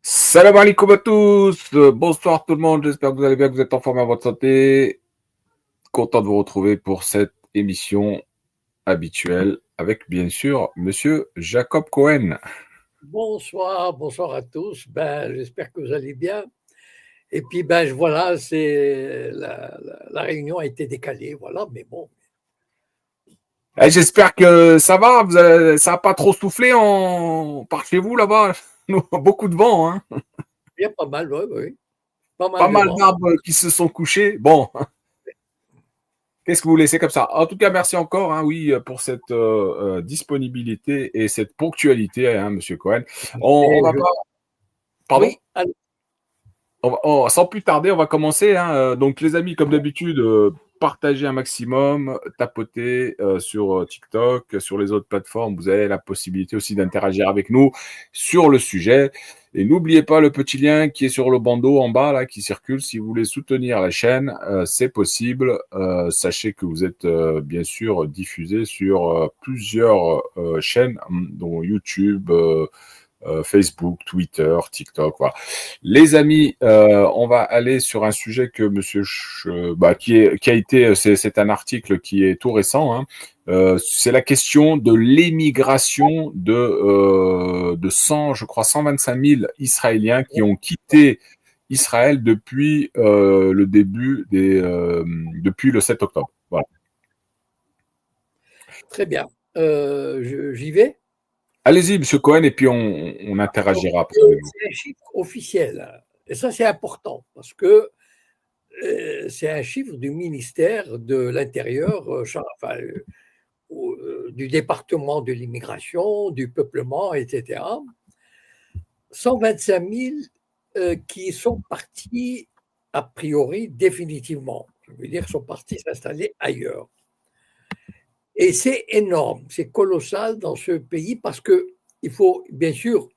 Salam alaikum à tous, bonsoir tout le monde, j'espère que vous allez bien, que vous êtes en forme à votre santé. Content de vous retrouver pour cette émission habituelle avec bien sûr Monsieur Jacob Cohen. Bonsoir, bonsoir à tous. J'espère que vous allez bien. Et puis, voilà, la réunion a été décalée, voilà, mais bon. J'espère que ça va, ça n'a pas trop soufflé par chez vous là-bas. Beaucoup de vent, hein. Il y a pas mal, oui, oui. Pas Pas mal de mal vent. d'arbres qui se sont couchés. Bon, qu'est-ce que vous laissez comme ça? En tout cas, merci encore, hein, oui, pour cette disponibilité et cette ponctualité, hein, Monsieur Cohen. On Et va je- pas. Pardon? Oui, alors, Sans plus tarder, on va commencer, hein. Donc, les amis, comme d'habitude, partagez un maximum, tapotez sur TikTok, sur les autres plateformes. Vous avez la possibilité aussi d'interagir avec nous sur le sujet. Et n'oubliez pas le petit lien qui est sur le bandeau en bas, là, qui circule. Si vous voulez soutenir la chaîne, c'est possible. Sachez que vous êtes bien sûr diffusé sur plusieurs chaînes, dont YouTube, Facebook, Twitter, TikTok, voilà. Les amis, on va aller sur un sujet que Monsieur qui a été, c'est un article qui est tout récent, hein. C'est la question de l'émigration de 100, je crois 125 000 Israéliens qui ont quitté Israël depuis le début depuis le 7 octobre. Voilà. très bien. J'y vais. Allez-y, Monsieur Cohen, et puis on Donc, interagira après avec vous. c'est un chiffre officiel, hein. Et ça, c'est important parce que c'est un chiffre du ministère de l'Intérieur, du département de l'immigration, du peuplement, etc. 125 000 qui sont partis a priori définitivement. Je veux dire, sont partis s'installer ailleurs. Et c'est énorme, c'est colossal dans ce pays parce que il faut, bien sûr,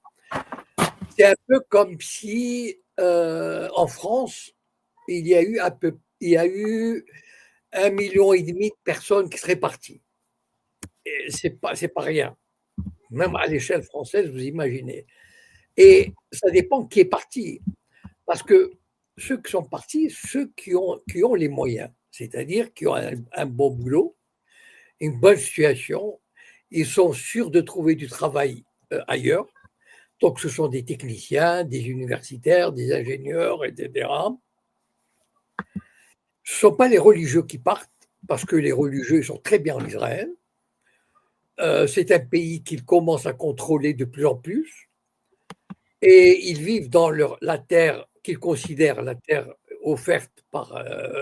c'est un peu comme si en France, il y a eu 1,5 million de personnes qui seraient parties. C'est pas rien, même à l'échelle française, vous imaginez. Et ça dépend qui est parti. Parce que ceux qui sont partis, ceux qui ont les moyens, c'est-à-dire qui ont un bon boulot, une bonne situation, ils sont sûrs de trouver du travail ailleurs. Donc, ce sont des techniciens, des universitaires, des ingénieurs, etc. Ce ne sont pas les religieux qui partent, parce que les religieux sont très bien en Israël. C'est un pays qu'ils commencent à contrôler de plus en plus. Et ils vivent dans la terre qu'ils considèrent la terre offerte par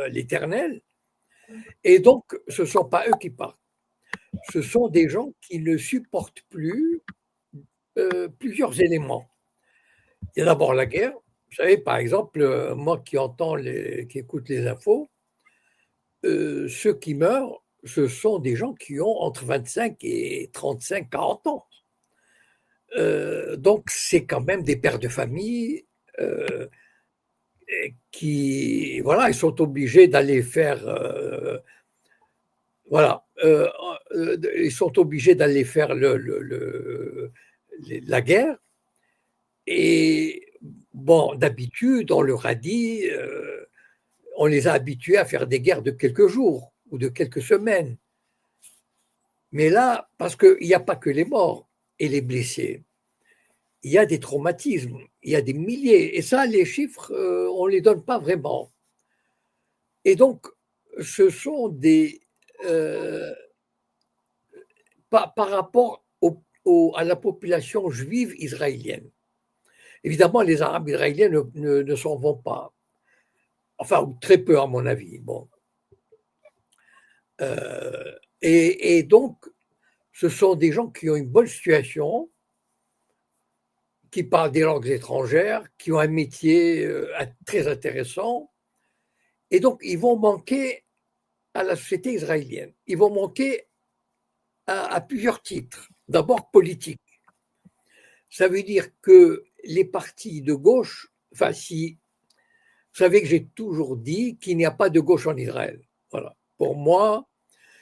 l'Éternel. Et donc, ce ne sont pas eux qui partent. Ce sont des gens qui ne supportent plus plusieurs éléments. Il y a d'abord la guerre. Vous savez, par exemple, moi qui écoute les infos, ceux qui meurent, ce sont des gens qui ont entre 25 et 35, 40 ans. Donc, c'est quand même des pères de famille qui, voilà, ils sont obligés d'aller faire, voilà, ils sont obligés d'aller faire la guerre. Et bon, d'habitude, on leur a dit, on les a habitués à faire des guerres de quelques jours ou de quelques semaines. Mais là, parce qu'il n'y a pas que les morts et les blessés, il y a des traumatismes, il y a des milliers. Et ça, les chiffres, on ne les donne pas vraiment. Et donc, ce sont des... par rapport à la population juive israélienne. Évidemment, les Arabes israéliens ne s'en vont pas. Enfin, ou très peu, à mon avis. Bon. Et donc, ce sont des gens qui ont une bonne situation, qui parlent des langues étrangères, qui ont un métier très intéressant. Et donc, ils vont manquer à la société israélienne. Ils vont manquer à plusieurs titres. D'abord, politique. Ça veut dire que les partis de gauche, enfin, si vous savez que j'ai toujours dit qu'il n'y a pas de gauche en Israël. Voilà. Pour moi,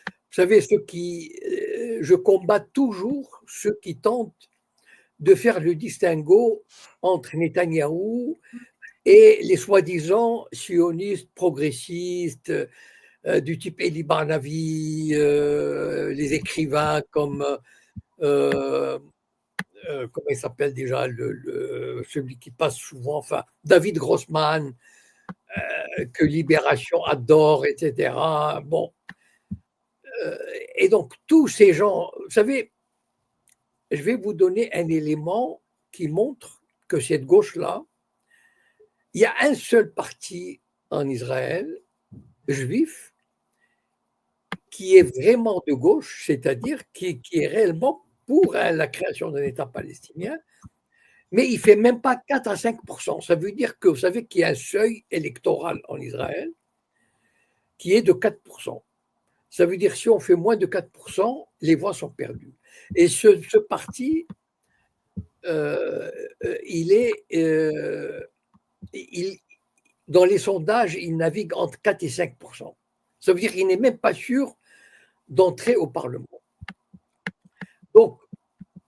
vous savez, ceux qui je combats toujours ceux qui tentent de faire le distinguo entre Netanyahou et les soi-disant sionistes progressistes du type Elie Barnavi, les écrivains comme comment il s'appelle déjà celui qui passe souvent, enfin David Grossman, que Libération adore, etc. Bon, et donc tous ces gens, vous savez, je vais vous donner un élément qui montre que cette gauche-là, il y a un seul parti en Israël, juif, qui est vraiment de gauche, c'est-à-dire qui est réellement pour la création d'un État palestinien, mais il ne fait même pas 4 à 5%. Ça veut dire que vous savez qu'il y a un seuil électoral en Israël qui est de 4%. Ça veut dire que si on fait moins de 4%, les voix sont perdues. Et ce parti, il est, dans les sondages, il navigue entre 4 et 5%. Ça veut dire qu'il n'est même pas sûr d'entrer au Parlement. Donc,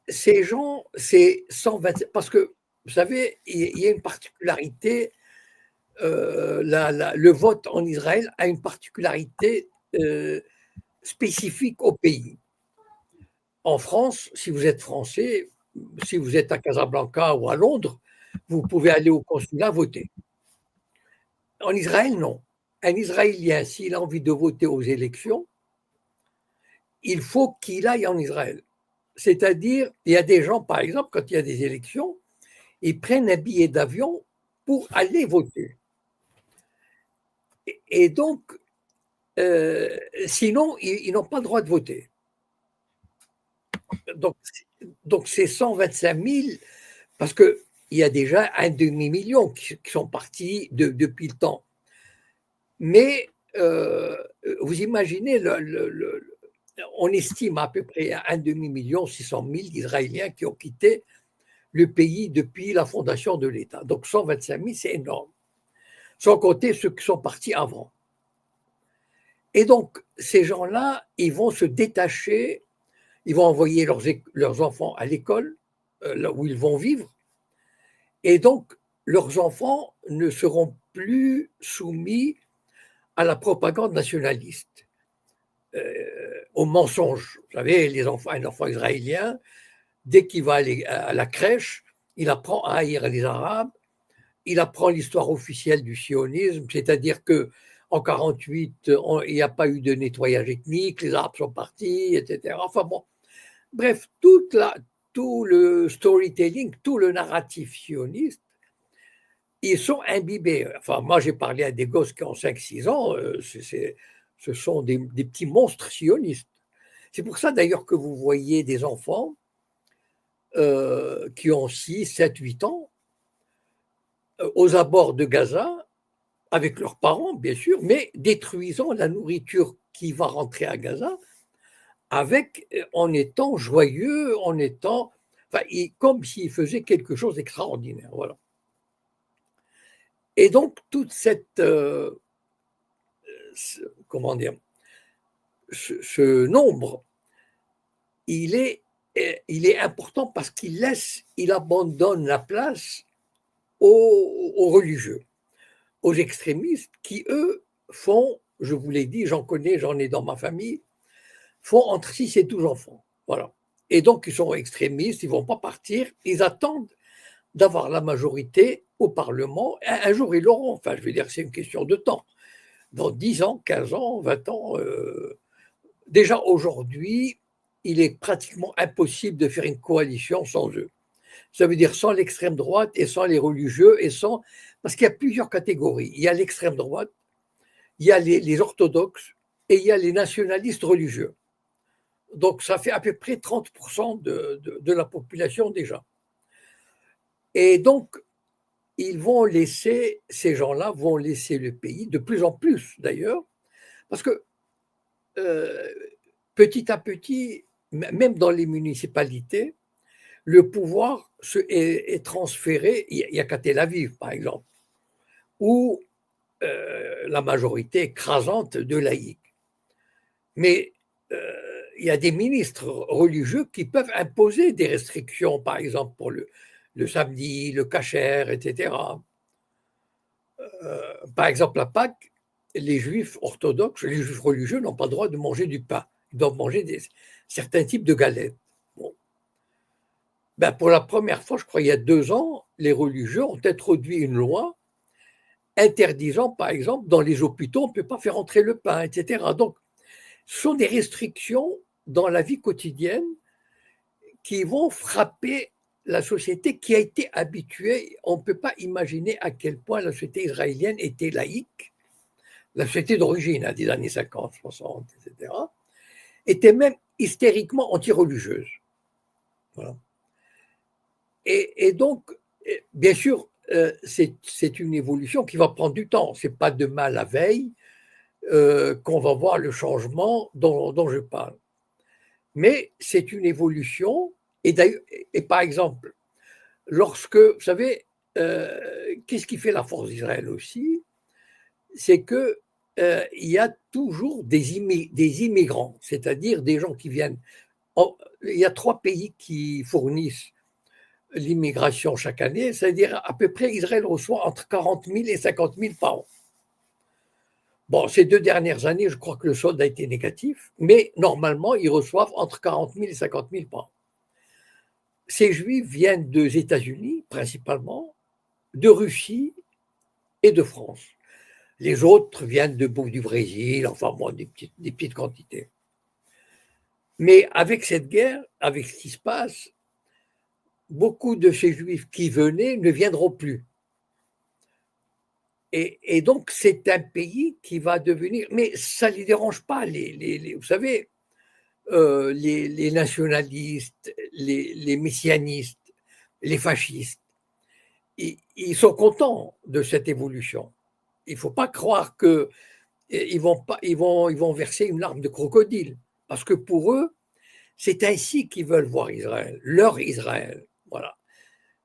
ces gens, c'est 127, parce que, vous savez, il y a une particularité, le vote en Israël a une particularité spécifique au pays. En France, si vous êtes français, si vous êtes à Casablanca ou à Londres, vous pouvez aller au consulat voter. En Israël, non. Un Israélien, s'il a envie de voter aux élections, il faut qu'il aille en Israël. C'est-à-dire, il y a des gens, par exemple, quand il y a des élections, ils prennent un billet d'avion pour aller voter. Et donc, sinon, ils n'ont pas le droit de voter. Donc c'est 125 000, parce qu'il y a déjà un demi-million qui sont partis depuis le temps. Mais vous imaginez, on estime à peu près un demi-million, 600 000 Israéliens qui ont quitté le pays depuis la fondation de l'État. Donc 125 000, c'est énorme. Sans compter ceux qui sont partis avant. Et donc, ces gens-là, ils vont se détacher, ils vont envoyer leurs enfants à l'école, là où ils vont vivre, et donc, leurs enfants ne seront plus soumis à la propagande nationaliste, aux mensonges. Vous savez, un enfant israélien, dès qu'il va aller à la crèche, il apprend à haïr les Arabes, il apprend l'histoire officielle du sionisme, c'est-à-dire que en 1948, il n'y a pas eu de nettoyage ethnique, les Arabes sont partis, etc. Enfin bon, bref, tout le storytelling, tout le narratif sioniste, ils sont imbibés. Enfin, moi, j'ai parlé à des gosses qui ont 5-6 ans, ce sont des petits monstres sionistes. C'est pour ça, d'ailleurs, que vous voyez des enfants qui ont 6, 7, 8 ans, aux abords de Gaza, avec leurs parents, bien sûr, mais détruisant la nourriture qui va rentrer à Gaza, en étant joyeux, comme s'ils faisaient quelque chose d'extraordinaire. Voilà. Et donc, toute cette, comment dire, ce nombre, il est important parce il abandonne la place aux religieux, aux extrémistes qui, eux, font, je vous l'ai dit, j'en connais, j'en ai dans ma famille, font entre 6 et 12 enfants. Voilà. Et donc, ils sont extrémistes, ils ne vont pas partir, ils attendent d'avoir la majorité au Parlement. Un jour, ils l'auront. Enfin, je veux dire, c'est une question de temps. Dans 10 ans, 15 ans, 20 ans, déjà aujourd'hui, il est pratiquement impossible de faire une coalition sans eux. Ça veut dire sans l'extrême droite et sans les religieux parce qu'il y a plusieurs catégories. Il y a l'extrême droite, il y a les orthodoxes et il y a les nationalistes religieux. Donc ça fait à peu près 30% de la population déjà. Et donc, ces gens-là vont laisser le pays, de plus en plus d'ailleurs, parce que petit à petit, même dans les municipalités, le pouvoir est transféré. Il n'y a qu'à Tel Aviv, par exemple, où la majorité écrasante de laïcs. Mais il y a des ministres religieux qui peuvent imposer des restrictions, par exemple pour le samedi, le kasher, etc. Par exemple, à Pâques, les juifs orthodoxes, les juifs religieux n'ont pas le droit de manger du pain. Ils doivent manger certains types de galettes. Bon. Ben, pour la première fois, je crois, il y a 2 ans, les religieux ont introduit une loi interdisant, par exemple, dans les hôpitaux, on ne peut pas faire entrer le pain, etc. Donc, ce sont des restrictions dans la vie quotidienne qui vont frapper la société qui a été habituée. On ne peut pas imaginer à quel point la société israélienne était laïque. La société d'origine, des années 50, 60, etc., était même hystériquement anti-religieuse. Voilà. Et donc, bien sûr, c'est une évolution qui va prendre du temps. Ce n'est pas demain la veille qu'on va voir le changement dont je parle. Mais c'est une évolution. Et par exemple, lorsque, vous savez, qu'est-ce qui fait la force d'Israël aussi? C'est que il y a toujours des immigrants, c'est-à-dire des gens qui viennent. Il y a 3 pays qui fournissent l'immigration chaque année, c'est-à-dire à peu près Israël reçoit entre 40 000 et 50 000 par an. Bon, ces 2 dernières années, je crois que le solde a été négatif, mais normalement, ils reçoivent entre 40 000 et 50 000 par an. Ces juifs viennent des États-Unis, principalement, de Russie et de France. Les autres viennent du Brésil, enfin, bon, des petites quantités. Mais avec cette guerre, avec ce qui se passe, beaucoup de ces juifs qui venaient ne viendront plus. Et donc, c'est un pays qui va devenir. Mais ça ne les dérange pas. Vous savez, les nationalistes, les messianistes, les fascistes, ils sont contents de cette évolution. Il ne faut pas croire qu'ils vont verser une larme de crocodile. Parce que pour eux, c'est ainsi qu'ils veulent voir Israël, leur Israël. Voilà.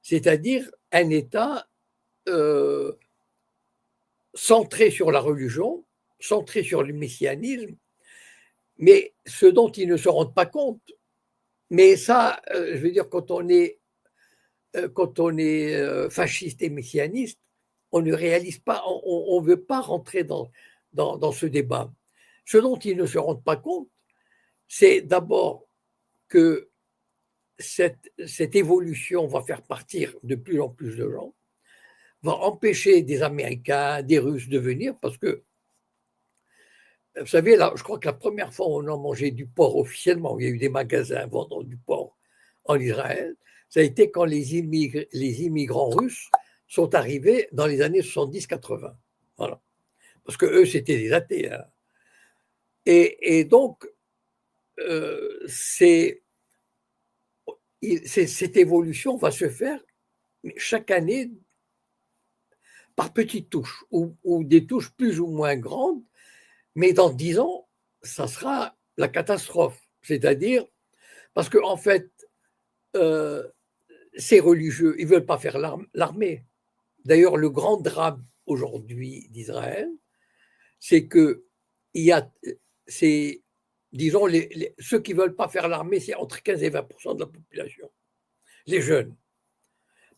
C'est-à-dire un État centré sur la religion, centré sur le messianisme, mais ce dont ils ne se rendent pas compte. Mais ça, je veux dire, quand on est fasciste et messianiste, on ne réalise pas, on ne veut pas rentrer dans ce débat. Ce dont ils ne se rendent pas compte, c'est d'abord que cette évolution va faire partir de plus en plus de gens, va empêcher des Américains, des Russes de venir, parce que, vous savez, là, je crois que la première fois où on a mangé du porc officiellement, où il y a eu des magasins vendant du porc en Israël, ça a été quand les immigrants russes sont arrivés dans les années 70-80. Voilà. Parce que eux, c'était des athées. Hein. Et donc, cette évolution va se faire chaque année par petites touches, ou des touches plus ou moins grandes, mais dans 10 ans, ça sera la catastrophe. C'est-à-dire, parce qu'en fait, ces religieux, ils ne veulent pas faire l'armée. D'ailleurs, le grand drame aujourd'hui d'Israël, c'est que il y a, disons, ceux qui ne veulent pas faire l'armée, c'est entre 15 et 20% de la population, les jeunes.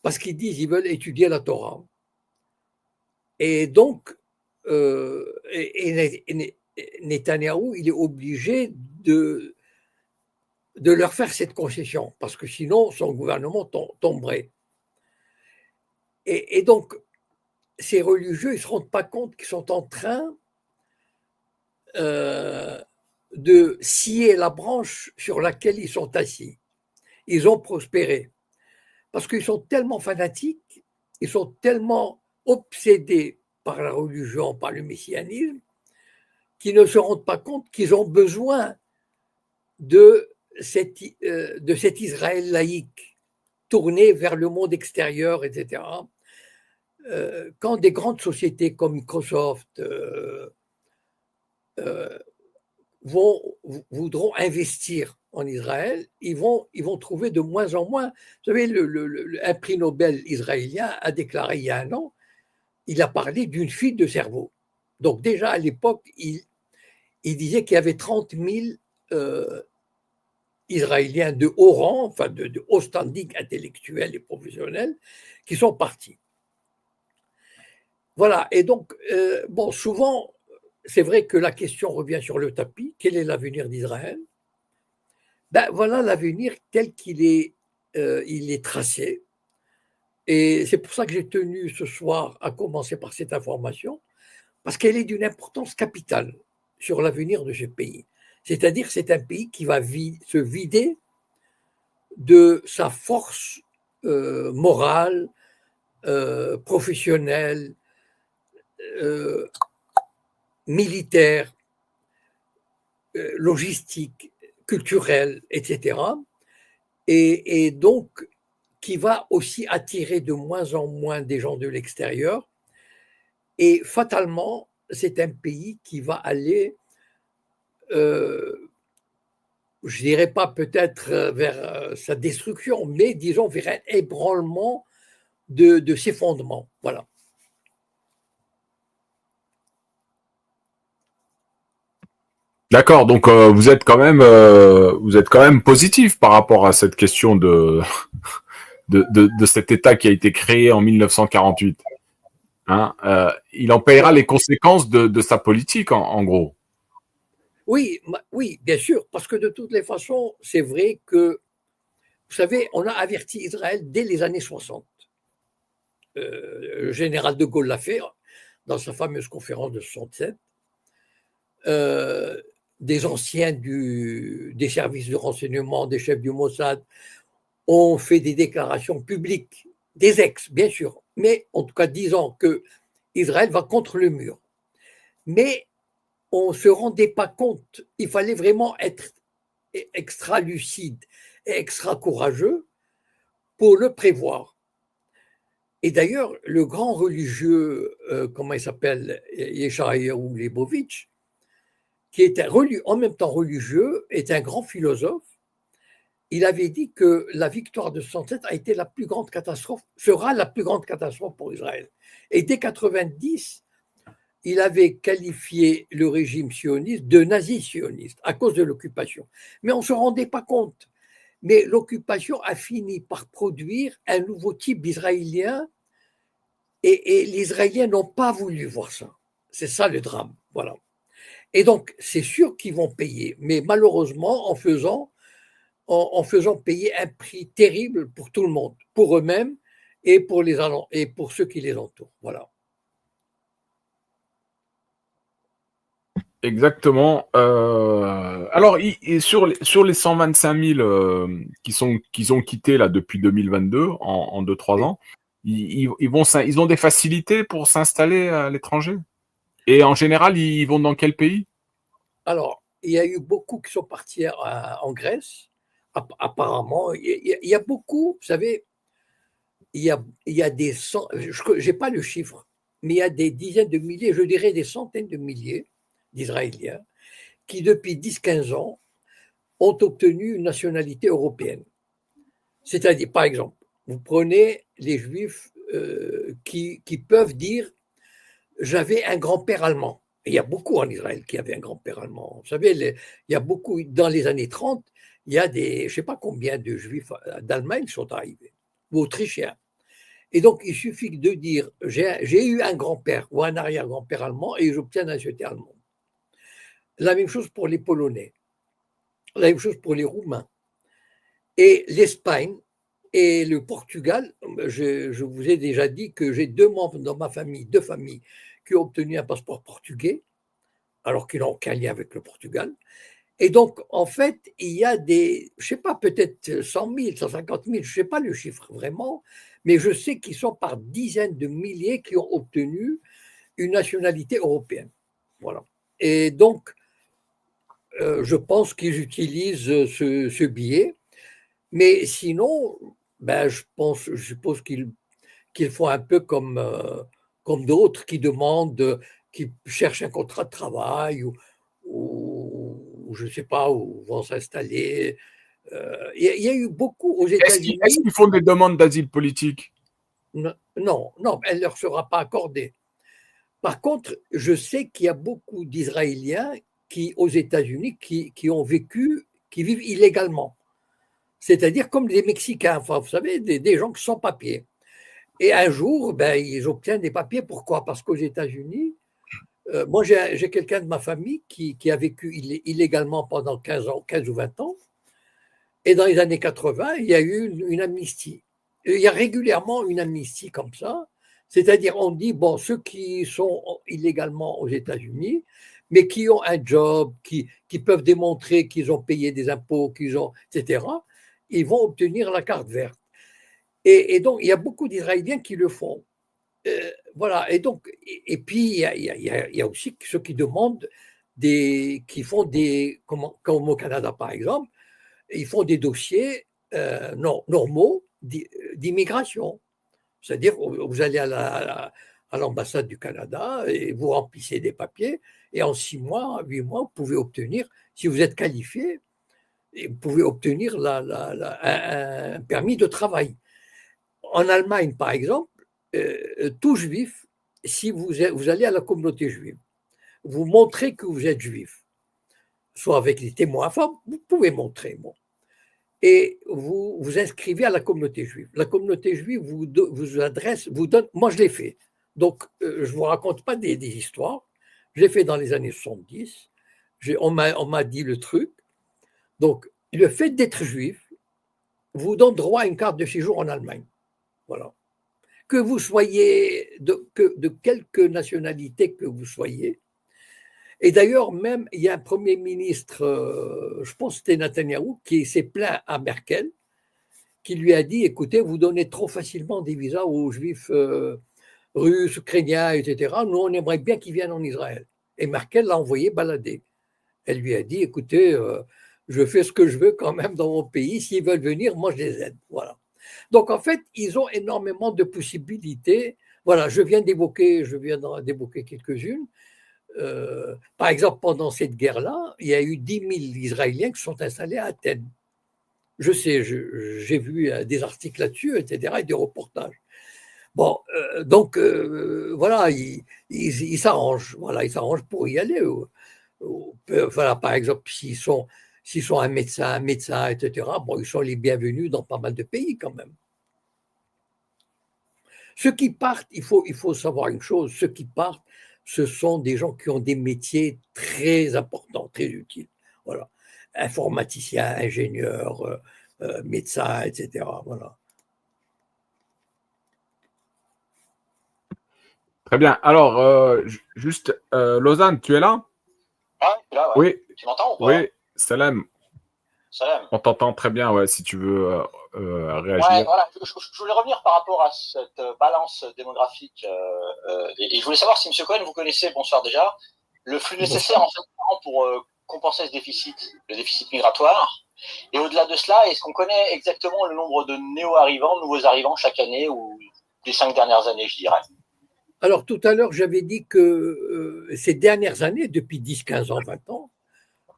Parce qu'ils disent qu'ils veulent étudier la Torah. Et donc, Netanyahou, il est obligé de leur faire cette concession, parce que sinon, son gouvernement tomberait. Et donc, ces religieux, ils ne se rendent pas compte qu'ils sont en train de scier la branche sur laquelle ils sont assis. Ils ont prospéré. Parce qu'ils sont tellement fanatiques, ils sont tellement obsédés par la religion, par le messianisme, qu'ils ne se rendent pas compte qu'ils ont besoin de cet Israël laïque, tourné vers le monde extérieur, etc. Quand des grandes sociétés comme Microsoft voudront investir en Israël, ils vont trouver de moins en moins. Vous savez, un prix Nobel israélien a déclaré il y a 1 an, il a parlé d'une fuite de cerveau. Donc déjà à l'époque, il disait qu'il y avait 30 000 Israéliens de haut rang, enfin de haut standing intellectuel et professionnel, qui sont partis. Voilà, et donc, bon, souvent, c'est vrai que la question revient sur le tapis. Quel est l'avenir d'Israël? Ben voilà l'avenir tel qu'il est, il est tracé. Et c'est pour ça que j'ai tenu ce soir à commencer par cette information, parce qu'elle est d'une importance capitale sur l'avenir de ce pays. C'est-à-dire que c'est un pays qui va se vider de sa force morale, professionnelle, euh, militaire, logistique, culturelle, etc. Et donc, qui va aussi attirer de moins en moins des gens de l'extérieur. Et fatalement, c'est un pays qui va aller, je dirais pas peut-être vers sa destruction, mais disons vers un ébranlement de ses fondements. Voilà. D'accord, donc vous êtes quand même positif par rapport à cette question de cet État qui a été créé en 1948. Hein, il en paiera les conséquences de sa politique, en gros. Oui, oui, bien sûr, parce que de toutes les façons, c'est vrai que, vous savez, on a averti Israël dès les années 60. Le général de Gaulle l'a fait dans sa fameuse conférence de 67. Des anciens des services de renseignement, des chefs du Mossad, ont fait des déclarations publiques, des ex, bien sûr, mais en tout cas disant que Israël va contre le mur. Mais on ne se rendait pas compte, il fallait vraiment être extra lucide et extra courageux pour le prévoir. Et d'ailleurs, le grand religieux, comment il s'appelle, Yeshayahu Leibovitch, qui était en même temps religieux, est un grand philosophe. Il avait dit que la victoire de 67 a été la plus grande catastrophe, sera la plus grande catastrophe pour Israël. Et dès 90, il avait qualifié le régime sioniste de nazi-sioniste à cause de l'occupation. Mais on ne se rendait pas compte. Mais l'occupation a fini par produire un nouveau type d'Israélien et les Israéliens n'ont pas voulu voir ça. C'est ça le drame. Voilà. Et donc, c'est sûr qu'ils vont payer, mais malheureusement, en faisant payer un prix terrible pour tout le monde, pour eux-mêmes et et pour ceux qui les entourent. Voilà. Exactement. Alors, sur les 125 000 qui ont quitté là depuis 2022, en 2-3 Oui. ans, ils ont des facilités pour s'installer à l'étranger. Et en général, ils vont dans quel pays? Alors, il y a eu beaucoup qui sont partis en Grèce. Apparemment, il y a beaucoup, vous savez, il y a des je n'ai pas le chiffre, mais il y a des dizaines de milliers, je dirais des centaines de milliers d'Israéliens qui, depuis 10-15 ans, ont obtenu une nationalité européenne. C'est-à-dire, par exemple, vous prenez les Juifs qui peuvent dire j'avais un grand-père allemand. Et il y a beaucoup en Israël qui avaient un grand-père allemand. Vous savez, il y a beaucoup, dans les années 30, il y a je ne sais pas combien de Juifs d'Allemagne sont arrivés, ou Autrichiens. Et donc, il suffit de dire j'ai eu un grand-père ou un arrière-grand-père allemand et j'obtiens la nationalité allemande. La même chose pour les Polonais, la même chose pour les Roumains. Et l'Espagne et le Portugal, je vous ai déjà dit que j'ai 2 membres dans ma famille, 2 familles, qui ont obtenu un passeport portugais, alors qu'ils n'ont aucun lien avec le Portugal. Et donc, en fait, il y a je ne sais pas, peut-être 100 000, 150 000, je ne sais pas le chiffre vraiment, mais je sais qu'ils sont par dizaines de milliers qui ont obtenu une nationalité européenne. Voilà. Et donc, je pense qu'ils utilisent ce billet. Mais sinon, ben, je suppose qu'ils font un peu comme d'autres qui demandent, qui cherchent un contrat de travail ou je ne sais pas, où vont s'installer. Il y a eu beaucoup aux Est-ce États-Unis. qu'ils font des demandes d'asile politique? Non, non, elle ne leur sera pas accordée. Par contre, je sais qu'il y a beaucoup d'Israéliens aux États-Unis qui ont vécu, qui vivent illégalement. c'est-à-dire comme les Mexicains, enfin, vous savez, des gens qui sont sans papier. Et un jour, ils obtiennent des papiers. Pourquoi? Parce qu'aux États-Unis, moi j'ai quelqu'un de ma famille qui a vécu illégalement pendant 15 ans, 15 ou 20 ans, et dans les années 80, il y a eu une amnistie. Et il y a régulièrement une amnistie comme ça, c'est-à-dire on dit, bon, ceux qui sont illégalement aux États-Unis, mais qui ont un job, qui peuvent démontrer qu'ils ont payé des impôts, etc., ils vont obtenir la carte verte. Et donc, il y a beaucoup d'Israéliens qui le font. Voilà, et donc, et puis il y a aussi ceux qui demandent qui font comme au Canada par exemple, ils font des dossiers normaux d'immigration. C'est-à-dire, vous allez à l'ambassade du Canada et vous remplissez des papiers, et en 6 mois, 8 mois, vous pouvez obtenir, si vous êtes qualifié, vous pouvez obtenir un permis de travail. En Allemagne, par exemple, tout juif, si vous allez à la communauté juive, vous montrez que vous êtes juif, soit avec les témoins, enfin, vous pouvez montrer, bon, et vous vous inscrivez à la communauté juive. La communauté juive vous adresse, vous donne, moi je l'ai fait, donc je ne vous raconte pas des histoires, je l'ai fait dans les années 70, on m'a dit le truc, donc le fait d'être juif vous donne droit à une carte de séjour en Allemagne, voilà. Que vous soyez de quelque nationalité que vous soyez. Et d'ailleurs, même, il y a un Premier ministre, je pense que c'était Netanyahou, qui s'est plaint à Merkel, qui lui a dit, écoutez, vous donnez trop facilement des visas aux juifs russes, ukrainiens, etc. Nous, on aimerait bien qu'ils viennent en Israël. Et Merkel l'a envoyé balader. Elle lui a dit, écoutez, je fais ce que je veux quand même dans mon pays. S'ils veulent venir, moi, je les aide. Voilà. Donc, en fait, ils ont énormément de possibilités. Voilà, je viens d'évoquer quelques-unes. Par exemple, pendant cette guerre-là, il y a eu 10 000 Israéliens qui sont installés à Athènes. Je sais, j'ai vu des articles là-dessus, etc., et des reportages. Bon, donc, voilà, ils s'arrangent. Voilà, ils s'arrangent pour y aller. Voilà, par exemple, s'ils sont un médecin, etc., bon, ils sont les bienvenus dans pas mal de pays quand même. Ceux qui partent, il faut savoir une chose, ceux qui partent, ce sont des gens qui ont des métiers très importants, très utiles. Voilà. Informaticiens, ingénieurs, médecins, etc. Voilà. Très bien. Alors, juste, Lausanne, tu es là? Ah, là, ouais. Oui, Tu m'entends ou pas? oui, Salam, Salam. on t'entend très bien, ouais, si tu veux réagir. Ouais, voilà. Je voulais revenir par rapport à cette balance démographique. Et je voulais savoir si M. Cohen, vous connaissez, bonsoir déjà, le flux nécessaire en fait pour compenser ce déficit, le déficit migratoire. Et au-delà de cela, est-ce qu'on connaît exactement le nombre de néo-arrivants, nouveaux arrivants chaque année ou les 5 dernières années, je dirais? Alors, tout à l'heure, j'avais dit que ces dernières années, depuis 10, 15 ans, 20 ans,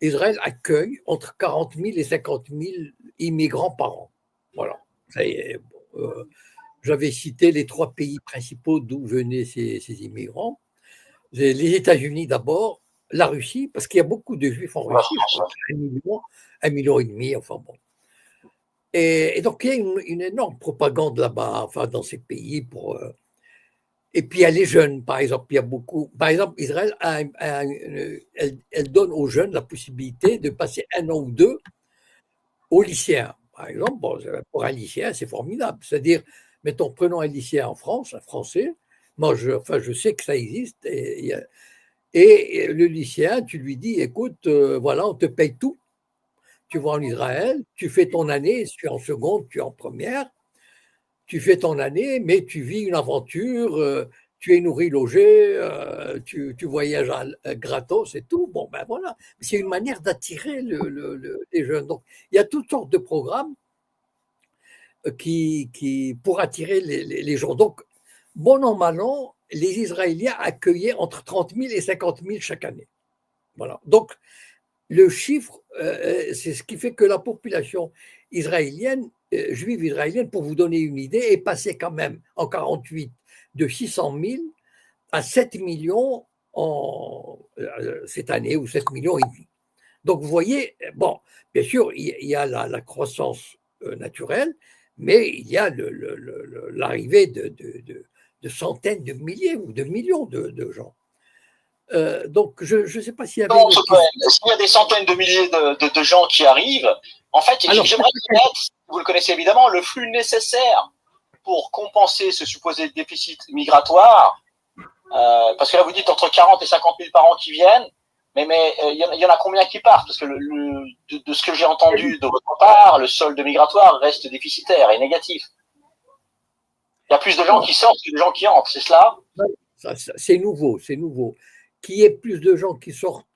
Israël accueille entre 40 000 et 50 000 immigrants par an. Voilà. Ça y est, j'avais cité les 3 pays principaux d'où venaient ces immigrants. Les États-Unis d'abord, la Russie, parce qu'il y a beaucoup de juifs en Russie, je crois, 1,5 million, enfin bon. Et donc, il y a une énorme propagande là-bas, enfin, dans ces pays et puis, il y a les jeunes, par exemple. Il y a beaucoup. Par exemple, Israël elle donne aux jeunes la possibilité de passer 1 an ou 2 aux lycéens. Par exemple, bon, pour un lycéen, c'est formidable. C'est-à-dire, mettons, prenons un lycéen en France, un Français. Moi, je sais que ça existe. Et le lycéen, tu lui dis, écoute, voilà, on te paye tout. Tu vas en Israël, tu fais ton année, si tu es en seconde, tu es en première, tu fais ton année, mais tu vis une aventure, tu es nourri, logé, tu voyages gratos et tout. Bon, ben voilà. C'est une manière d'attirer les jeunes. Donc, il y a toutes sortes de programmes pour attirer les gens. Donc, bon an, mal an, les Israéliens accueillaient entre 30 000 et 50 000 chaque année. Voilà. Donc, le chiffre, c'est ce qui fait que la population israélienne, juive israélienne, pour vous donner une idée, est passée quand même en 48 de 600 000 à 7 millions cette année, ou 7 millions et demi. Donc vous voyez, bon, bien sûr, il y a la croissance naturel, mais il y a l'arrivée de centaines de milliers ou de millions de gens. Donc, je ne sais pas s'il y avait. S'il y a des centaines de milliers de gens qui arrivent, en fait, j'aimerais connaître, vous le connaissez évidemment, le flux nécessaire pour compenser ce supposé déficit migratoire. Parce que là, vous dites entre 40 et 50 000 par an qui viennent, mais il y en a combien qui partent? Parce que de ce que j'ai entendu de votre part, le solde migratoire reste déficitaire et négatif. Il y a plus de gens qui sortent que de gens qui entrent, c'est cela? C'est nouveau, c'est nouveau. Qu'il y ait plus de gens qui sortent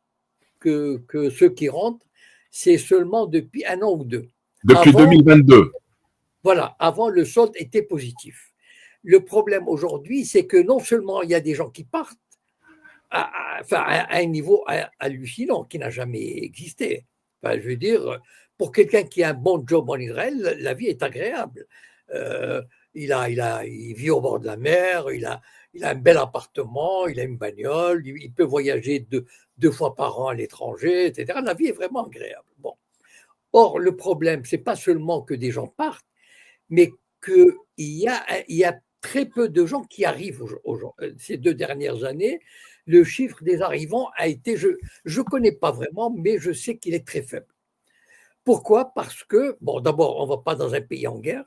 que ceux qui rentrent, c'est seulement depuis 1 an ou 2. Depuis 2022. Voilà, avant le solde était positif. Le problème aujourd'hui, c'est que non seulement il y a des gens qui partent à un niveau hallucinant qui n'a jamais existé. Enfin, je veux dire, pour quelqu'un qui a un bon job en Israël, la vie est agréable. Il vit au bord de la mer, il a un bel appartement, il a une bagnole, il peut voyager deux fois par an à l'étranger, etc. La vie est vraiment agréable. Bon. Or, le problème, c'est pas seulement que des gens partent, mais qu'il y a très peu de gens qui arrivent ces 2 dernières années. Le chiffre des arrivants a été, je ne connais pas vraiment, mais je sais qu'il est très faible. Pourquoi? Parce que, bon, d'abord, on ne va pas dans un pays en guerre.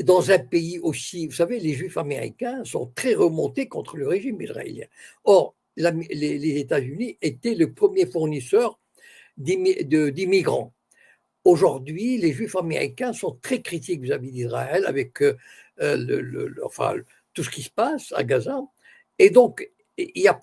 Dans un pays aussi, vous savez, les Juifs américains sont très remontés contre le régime israélien. Or, les États-Unis étaient le premier fournisseur d'immigrants. Aujourd'hui, les Juifs américains sont très critiques vis-à-vis d'Israël avec tout ce qui se passe à Gaza. Et donc, il y a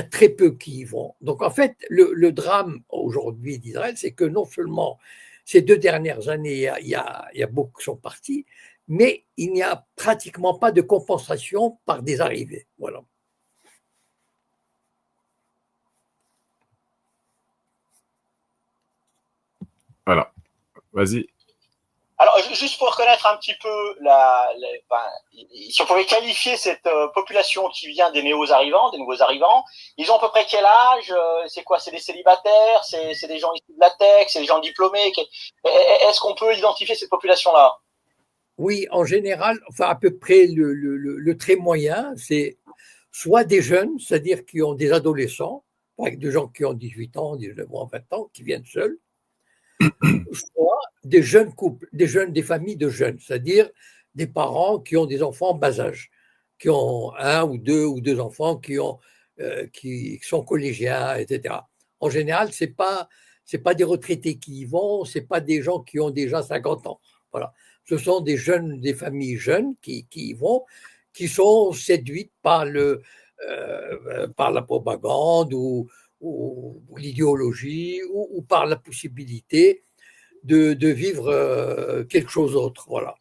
très peu qui y vont. Donc, en fait, le drame aujourd'hui d'Israël, c'est que non seulement ces 2 dernières années, il y a beaucoup qui sont partis, mais il n'y a pratiquement pas de compensation par des arrivées. Voilà. Voilà. Vas-y. Alors, juste pour reconnaître un petit peu, si on pouvait qualifier cette population qui vient des nouveaux arrivants, ils ont à peu près quel âge? C'est quoi? C'est des célibataires? C'est des gens issus de la tech? C'est des gens diplômés? Est-ce qu'on peut identifier cette population-là? Oui, en général, enfin à peu près le trait moyen, c'est soit des jeunes, c'est-à-dire qui ont des adolescents, avec des gens qui ont 18 ans, 19 ans, 20 ans, qui viennent seuls, soit des jeunes couples, des familles de jeunes, c'est-à-dire des parents qui ont des enfants en bas âge, qui ont 1 ou 2 enfants qui sont collégiens, etc. En général, c'est pas des retraités qui y vont, c'est pas des gens qui ont déjà 50 ans. Voilà. Ce sont des familles jeunes qui y vont, qui sont séduites par la propagande ou l'idéologie ou par la possibilité de vivre quelque chose d'autre. Voilà.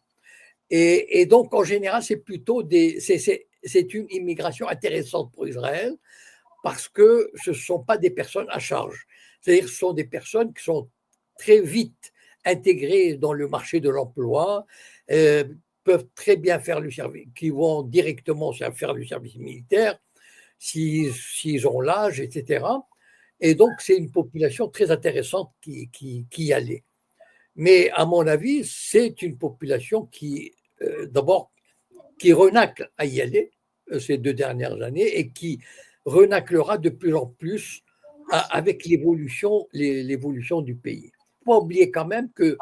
Et donc, en général, c'est plutôt c'est une immigration intéressante pour Israël parce que ce ne sont pas des personnes à charge. C'est-à-dire ce sont des personnes qui sont très vite intégrées dans le marché de l'emploi, peuvent très bien faire le service, qui vont directement faire du service militaire s'ils ont l'âge, etc. Et donc, c'est une population très intéressante qui y allait. Mais à mon avis, c'est une population d'abord, qui renacle à y aller ces 2 dernières années et qui renaclera de plus en plus avec l'évolution du pays. Il ne faut pas oublier quand même que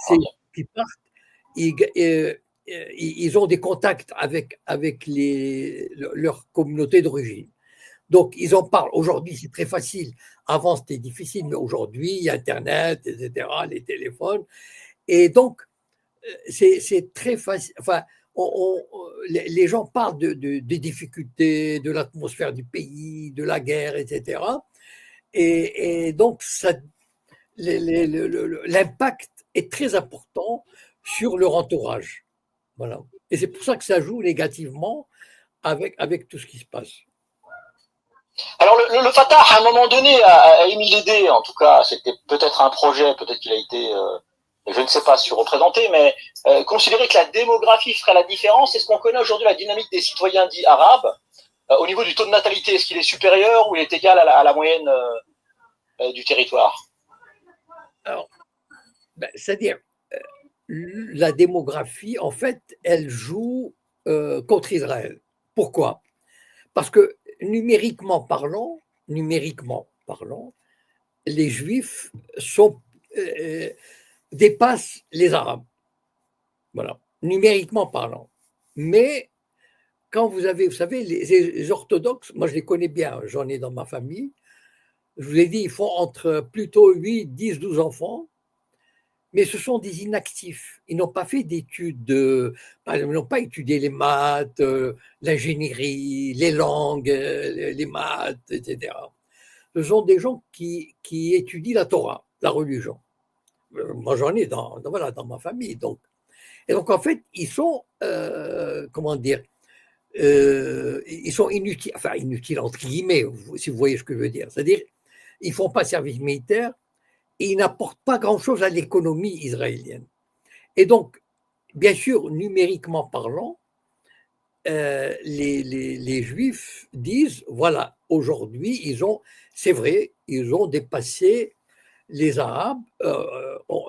ceux qui partent, ils ont des contacts avec leur communauté d'origine. Donc, ils en parlent. Aujourd'hui, c'est très facile. Avant, c'était difficile, mais aujourd'hui, il y a Internet, etc., les téléphones. Et donc, c'est très facile. Enfin, les gens parlent des difficultés, de l'atmosphère du pays, de la guerre, etc. Et donc, l'impact est très important sur leur entourage. Voilà. Et c'est pour ça que ça joue négativement avec tout ce qui se passe. Alors le Fatah, à un moment donné, a émis l'idée, en tout cas, c'était peut-être un projet, peut-être qu'il a été, je ne sais pas, surreprésenté, mais considérer que la démographie ferait la différence. Est-ce qu'on connaît aujourd'hui la dynamique des citoyens dits arabes au niveau du taux de natalité? Est-ce qu'il est supérieur ou il est égal à la moyenne du territoire? Alors, C'est-à-dire, la démographie, en fait, elle joue contre Israël. Pourquoi? Parce que numériquement parlant, les Juifs euh, dépassent les Arabes. Voilà, numériquement parlant. Mais quand vous savez, les orthodoxes, moi je les connais bien, j'en ai dans ma famille. Je vous ai dit, ils font entre plutôt 8, 10, 12 enfants, mais ce sont des inactifs. Ils n'ont pas fait d'études, par exemple, ils n'ont pas étudié les maths, l'ingénierie, les langues, les maths, etc. Ce sont des gens qui étudient la Torah, la religion. Moi, j'en ai voilà, dans ma famille. Donc. Et donc, en fait, ils sont, comment dire, ils sont inutiles, enfin inutiles entre guillemets, si vous voyez ce que je veux dire. C'est-à-dire, ils ne font pas service militaire et ils n'apportent pas grand-chose à l'économie israélienne. Et donc, bien sûr, numériquement parlant, les Juifs disent, voilà, aujourd'hui, c'est vrai, ils ont dépassé les Arabes,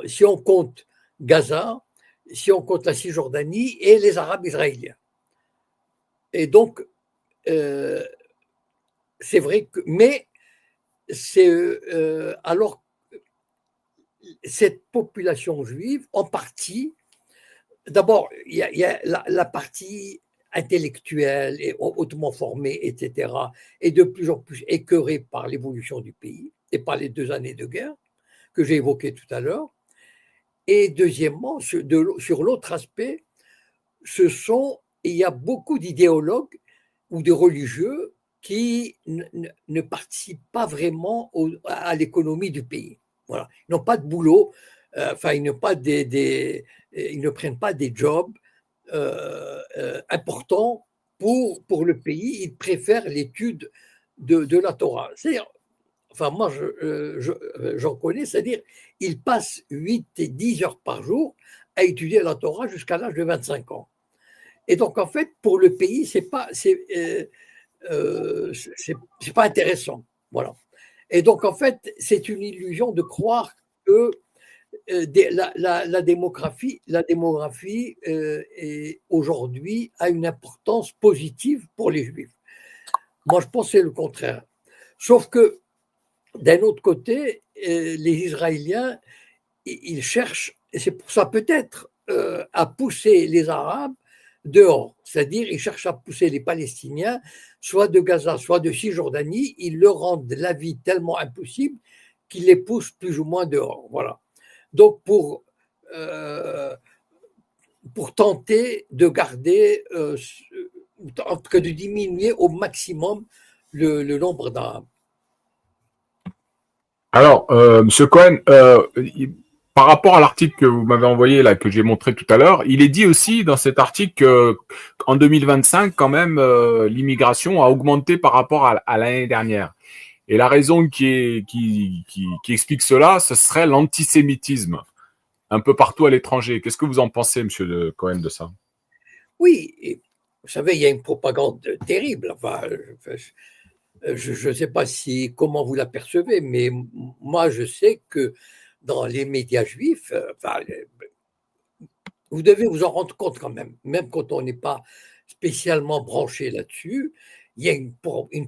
si on compte Gaza, si on compte la Cisjordanie et les Arabes israéliens. Et donc, c'est vrai que, mais c'est alors cette population juive, en partie, d'abord, il y a la partie intellectuelle et hautement formée, etc., est de plus en plus écœurée par l'évolution du pays et par les 2 années de guerre que j'ai évoquées tout à l'heure. Et deuxièmement, sur l'autre aspect, il y a beaucoup d'idéologues ou de religieux qui ne participent pas vraiment à l'économie du pays. Voilà. Ils n'ont pas de boulot, enfin, ils ne prennent pas des jobs importants pour le pays. Ils préfèrent l'étude de la Torah. C'est-à-dire, enfin, moi, j'en connais, c'est-à-dire, ils passent 8 et 10 heures par jour à étudier la Torah jusqu'à l'âge de 25 ans. Et donc, en fait, pour le pays, c'est pas intéressant. Voilà. Et donc, en fait, c'est une illusion de croire que la démographie aujourd'hui a une importance positive pour les Juifs. Moi, je pense que c'est le contraire. Sauf que, d'un autre côté, les Israéliens, ils cherchent, et c'est pour ça peut-être, à pousser les Arabes dehors. C'est-à-dire, ils cherchent à pousser les Palestiniens, soit de Gaza, soit de Cisjordanie. Ils leur rendent la vie tellement impossible qu'ils les poussent plus ou moins dehors. Voilà. Donc, pour tenter de garder, en tout cas de diminuer au maximum le nombre d'Arabes. Alors, Monsieur Cohen, par rapport à l'article que vous m'avez envoyé là, que j'ai montré tout à l'heure, il est dit aussi dans cet article qu'en 2025, quand même, l'immigration a augmenté par rapport à l'année dernière. Et la raison qui explique cela, ce serait l'antisémitisme un peu partout à l'étranger. Qu'est-ce que vous en pensez, Monsieur Cohen, de ça? Oui, et vous savez, il y a une propagande terrible. Enfin, je ne sais pas comment vous l'apercevez, mais moi, je sais que dans les médias juifs, enfin, vous devez vous en rendre compte quand même quand on n'est pas spécialement branché là-dessus, il y a une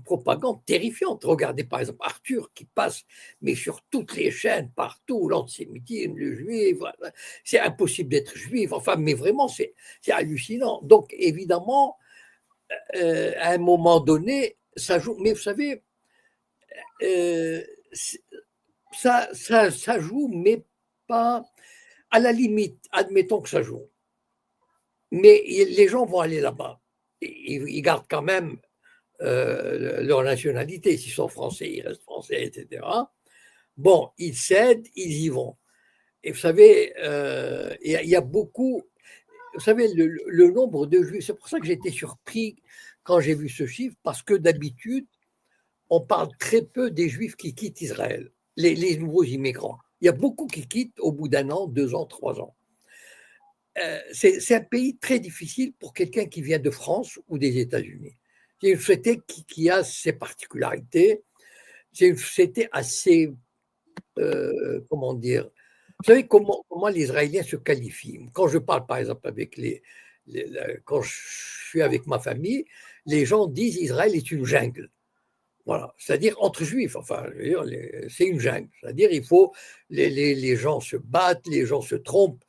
propagande terrifiante. Regardez par exemple Arthur qui passe, mais sur toutes les chaînes, partout, l'antisémitisme, le juif, voilà. C'est impossible d'être juif, enfin, mais vraiment, c'est hallucinant. Donc, évidemment, à un moment donné, ça joue, mais vous savez, euh, ça joue, mais pas, à la limite, admettons que ça joue. Mais les gens vont aller là-bas. Ils gardent quand même leur nationalité. S'ils sont français, ils restent français, etc. Bon, ils cèdent, ils y vont. Et vous savez, il y a beaucoup. Vous savez, le nombre de juifs, c'est pour ça que j'étais surpris quand j'ai vu ce chiffre, parce que d'habitude, on parle très peu des juifs qui quittent Israël, les nouveaux immigrants. Il y a beaucoup qui quittent au bout d'1 an, 2 ans, 3 ans. C'est un pays très difficile pour quelqu'un qui vient de France ou des États-Unis. C'est une société qui a ses particularités. C'est une société assez, comment dire, Vous savez comment les Israéliens se qualifient. Quand je parle, par exemple, avec quand je suis avec ma famille, les gens disent Israël est une jungle. Voilà, c'est-à-dire entre juifs, enfin, c'est une jungle. C'est-à-dire il faut les gens se battent, les gens se trompent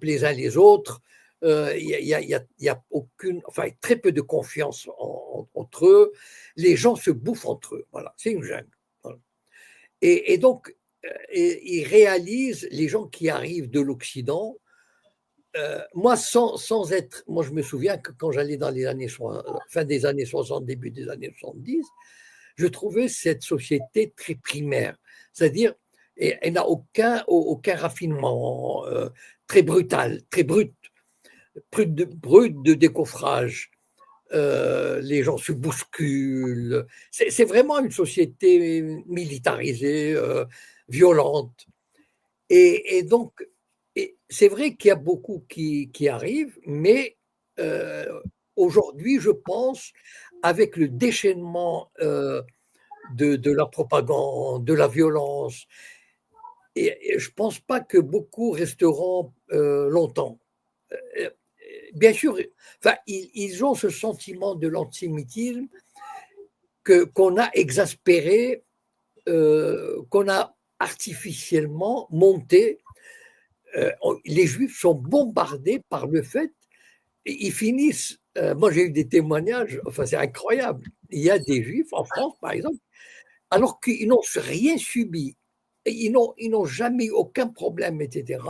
les uns les autres. Il y a aucune, enfin, très peu de confiance entre eux. Les gens se bouffent entre eux. Voilà, c'est une jungle. Voilà. Et donc, ils réalisent, les gens qui arrivent de l'Occident, moi, sans être. Moi, je me souviens que quand j'allais dans les années fin des années 60, début des années 70, je trouvais cette société très primaire. C'est-à-dire, elle n'a aucun raffinement, très brutal, très brut de décoffrage. Les gens se bousculent. C'est vraiment une société militarisée, violente. Et donc, c'est vrai qu'il y a beaucoup qui arrivent, mais aujourd'hui, je pense, avec le déchaînement de la propagande, de la violence, et je ne pense pas que beaucoup resteront longtemps. Euh, Bien sûr, enfin, ils ont ce sentiment de l'antisémitisme qu'on a exaspéré, qu'on a artificiellement monté. Les Juifs sont bombardés par le fait, ils finissent. Moi, j'ai eu des témoignages, enfin, c'est incroyable. Il y a des Juifs en France, par exemple, alors qu'ils n'ont rien subi, ils n'ont jamais eu aucun problème, etc.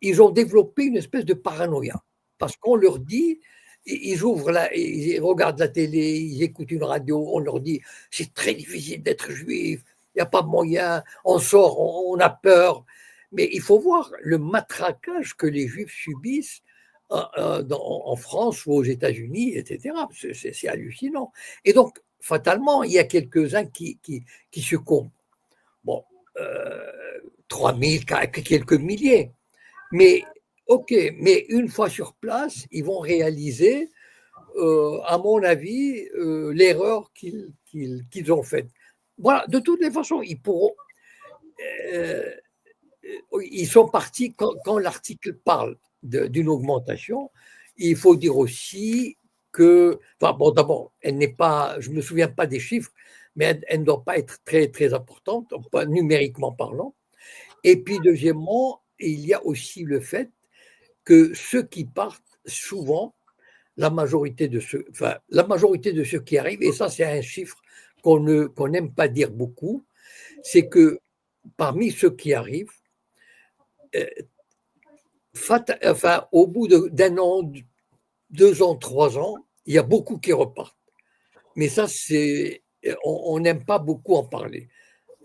Ils ont développé une espèce de paranoïa parce qu'on leur dit, ils ils regardent la télé, ils écoutent une radio, on leur dit c'est très difficile d'être juif, il n'y a pas moyen, on sort, on a peur. Mais il faut voir le matraquage que les juifs subissent en France ou aux États-Unis, etc. C'est hallucinant. Et donc, fatalement, il y a quelques-uns qui succombent. Bon, 3000, quelques milliers. Mais, OK, mais une fois sur place, ils vont réaliser, à mon avis, l'erreur qu'ils ont faite. Voilà, de toutes les façons, ils pourront. euh, Ils sont partis quand l'article parle d'une augmentation. Il faut dire aussi que, enfin, bon, d'abord, elle n'est pas, je ne me souviens pas des chiffres, mais elle ne doit pas être très, très importante, pas numériquement parlant. Et puis, deuxièmement, il y a aussi le fait que ceux qui partent, souvent, la majorité de ceux qui arrivent, et ça, c'est un chiffre qu'on n'aime pas dire beaucoup, c'est que parmi ceux qui arrivent, enfin, au bout d'un an, 2 ans, 3 ans, il y a beaucoup qui repartent. Mais ça, on n'aime pas beaucoup en parler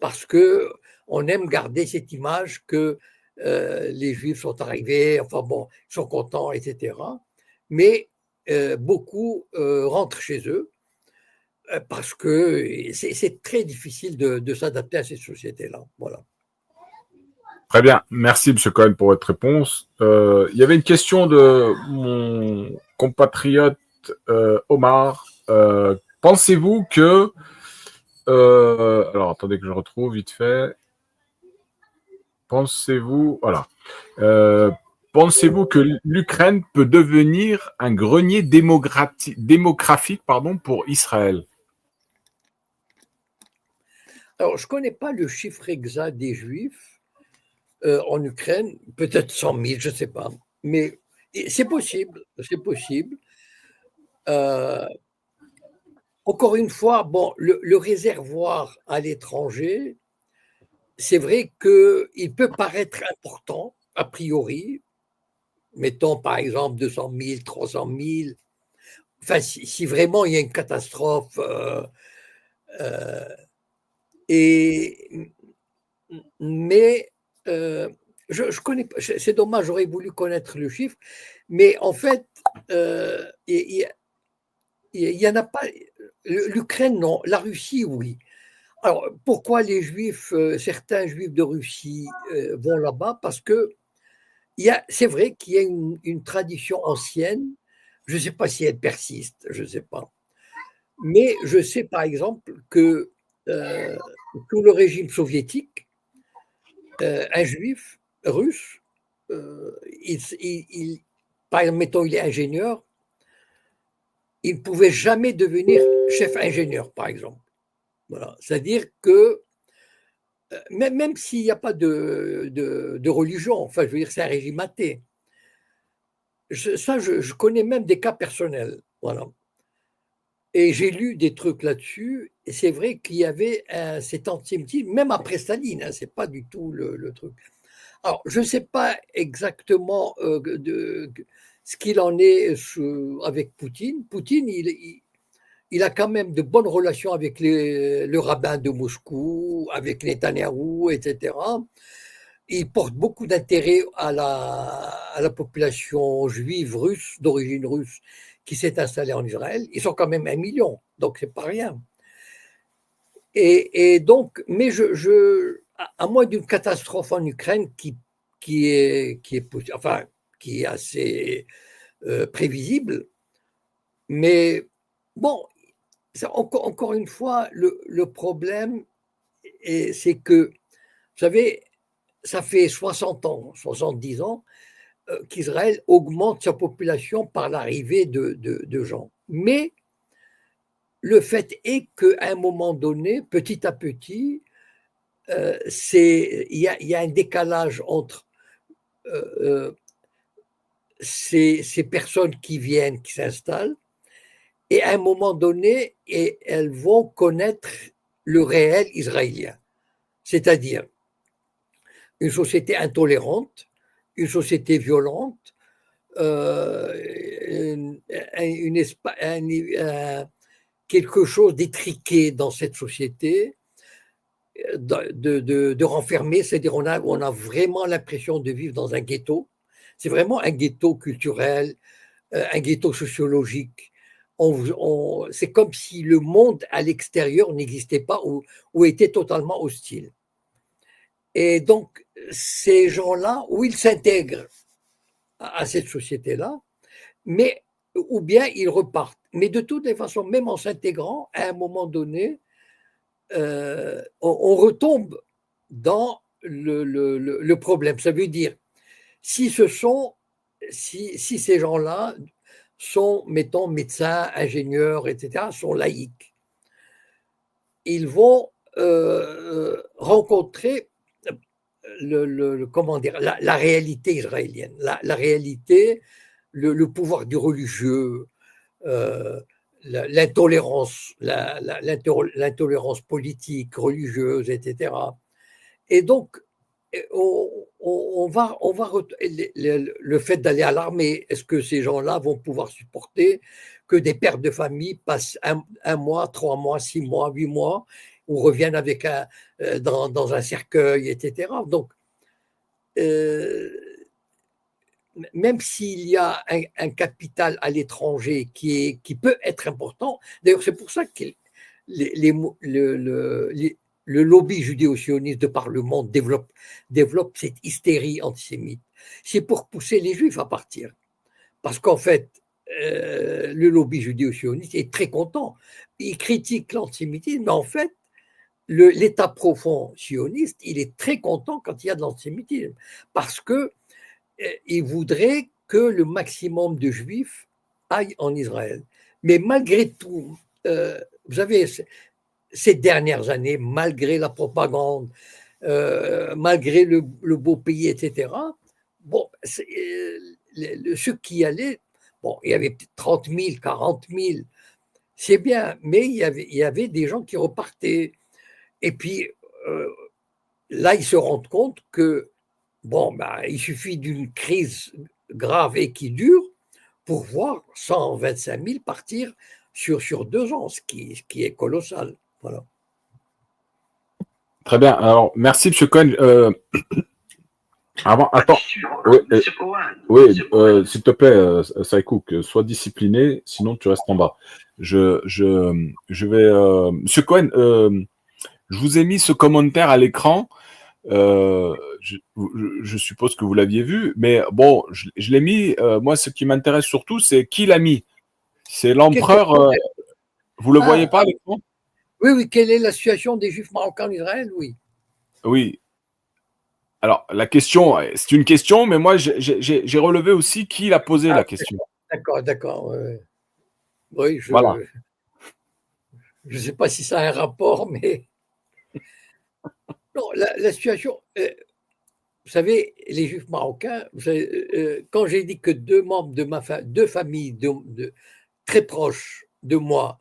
parce que on aime garder cette image que les Juifs sont arrivés, enfin bon, ils sont contents, etc. Mais beaucoup rentrent chez eux parce que c'est très difficile de s'adapter à ces sociétés-là. Voilà. Très bien. Merci, M. Cohen, pour votre réponse. Il y avait une question de mon compatriote Omar. Pensez-vous que... alors, attendez que je retrouve vite fait. Pensez-vous... Voilà. Pensez-vous que l'Ukraine peut devenir un grenier démographique pour Israël? Alors, je ne connais pas le chiffre exact des Juifs en Ukraine, peut-être 100 000, je ne sais pas. Mais c'est possible, c'est possible. Encore une fois, bon, le réservoir à l'étranger, c'est vrai qu'il peut paraître important, a priori, mettons par exemple 200 000, 300 000, enfin, si vraiment il y a une catastrophe. Mais je connais pas, c'est dommage, j'aurais voulu connaître le chiffre, mais en fait, il y en a pas. L'Ukraine, non, la Russie, oui. Alors, pourquoi les Juifs, certains Juifs de Russie vont là-bas? Parce que c'est vrai qu'il y a une tradition ancienne, je ne sais pas si elle persiste, je ne sais pas. Mais je sais par exemple que sous le régime soviétique, un juif russe, par exemple, mettons, il est ingénieur, il ne pouvait jamais devenir chef ingénieur, par exemple. Voilà. C'est-à-dire que même s'il n'y a pas de religion, enfin, je veux dire, c'est un régime athée. Je connais même des cas personnels. Voilà. Et j'ai lu des trucs là-dessus, et c'est vrai qu'il y avait cet antisémitisme, même après Staline, hein, c'est pas du tout le truc. Alors, je ne sais pas exactement ce qu'il en est avec Poutine. Poutine, il a quand même de bonnes relations avec le rabbin de Moscou, avec Netanyahou, etc. Il porte beaucoup d'intérêt à la population juive russe, d'origine russe, qui s'est installée en Israël. Ils sont quand même 1 million, donc c'est pas rien. Et donc, mais à moins d'une catastrophe en Ukraine qui est assez prévisible, mais bon, encore une fois, le problème, c'est que, vous savez, ça fait 60 ans, 70 ans qu'Israël augmente sa population par l'arrivée de gens. Mais le fait est qu'à un moment donné, petit à petit, il y a un décalage entre ces personnes qui viennent, qui s'installent, et à un moment donné, elles vont connaître le réel israélien. C'est-à-dire une société intolérante, une société violente, quelque chose d'étriqué dans cette société, de renfermer, c'est-à-dire on a vraiment l'impression de vivre dans un ghetto. C'est vraiment un ghetto culturel, un ghetto sociologique. C'est comme si le monde à l'extérieur n'existait pas ou était totalement hostile. Et donc, ces gens-là, où ils s'intègrent à cette société-là, mais ou bien ils repartent. Mais de toutes les façons, même en s'intégrant, à un moment donné, on retombe dans le problème. Ça veut dire, si ces gens-là sont, mettons, médecins, ingénieurs, etc., sont laïcs, ils vont rencontrer comment dire, la réalité israélienne, la réalité, le pouvoir du religieux, l'intolérance, l'intolérance politique, religieuse, etc. Et donc, on va le fait d'aller à l'armée, est-ce que ces gens-là vont pouvoir supporter que des pères de famille passent un mois, 3 mois, 6 mois, 8 mois, ou reviennent avec dans un cercueil, etc. Donc, même s'il y a un capital à l'étranger qui peut être important, d'ailleurs c'est pour ça que le lobby judéo-sioniste de par le monde développe cette hystérie antisémite. C'est pour pousser les juifs à partir. Parce qu'en fait, le lobby judéo-sioniste est très content. Il critique l'antisémitisme, mais en fait, l'État profond sioniste, il est très content quand il y a de l'antisémitisme. Parce que il voudrait que le maximum de juifs aillent en Israël. Mais malgré tout, vous savez, ces dernières années, malgré la propagande, malgré le beau pays, etc., bon, ceux qui y allaient, bon, il y avait peut-être 30 000, 40 000, c'est bien, mais il y avait des gens qui repartaient. Et puis, là, ils se rendent compte que bon, il suffit d'une crise grave et qui dure pour voir 125 000 partir sur 2 ans, ce qui est colossal. Voilà. Très bien. Alors, merci, M. Cohen. Attends. Oui, s'il te plaît, Saïkouk, sois discipliné, sinon tu restes en bas. Je vais. Monsieur Cohen, je vous ai mis ce commentaire à l'écran. Je suppose que vous l'aviez vu, mais bon, je l'ai mis. Moi, ce qui m'intéresse surtout, c'est qui l'a mis. C'est l'empereur. Vous le voyez pas à l'écran? Oui, quelle est la situation des Juifs marocains en Israël? Oui. Oui. Alors, la question, c'est une question, mais moi, j'ai relevé aussi qui l'a posé Ah, la question. d'accord. Oui, Voilà. je ne sais pas si ça a un rapport, mais non, la situation. Vous savez, les Juifs marocains, vous savez, quand j'ai dit que deux membres de deux familles très proches de moi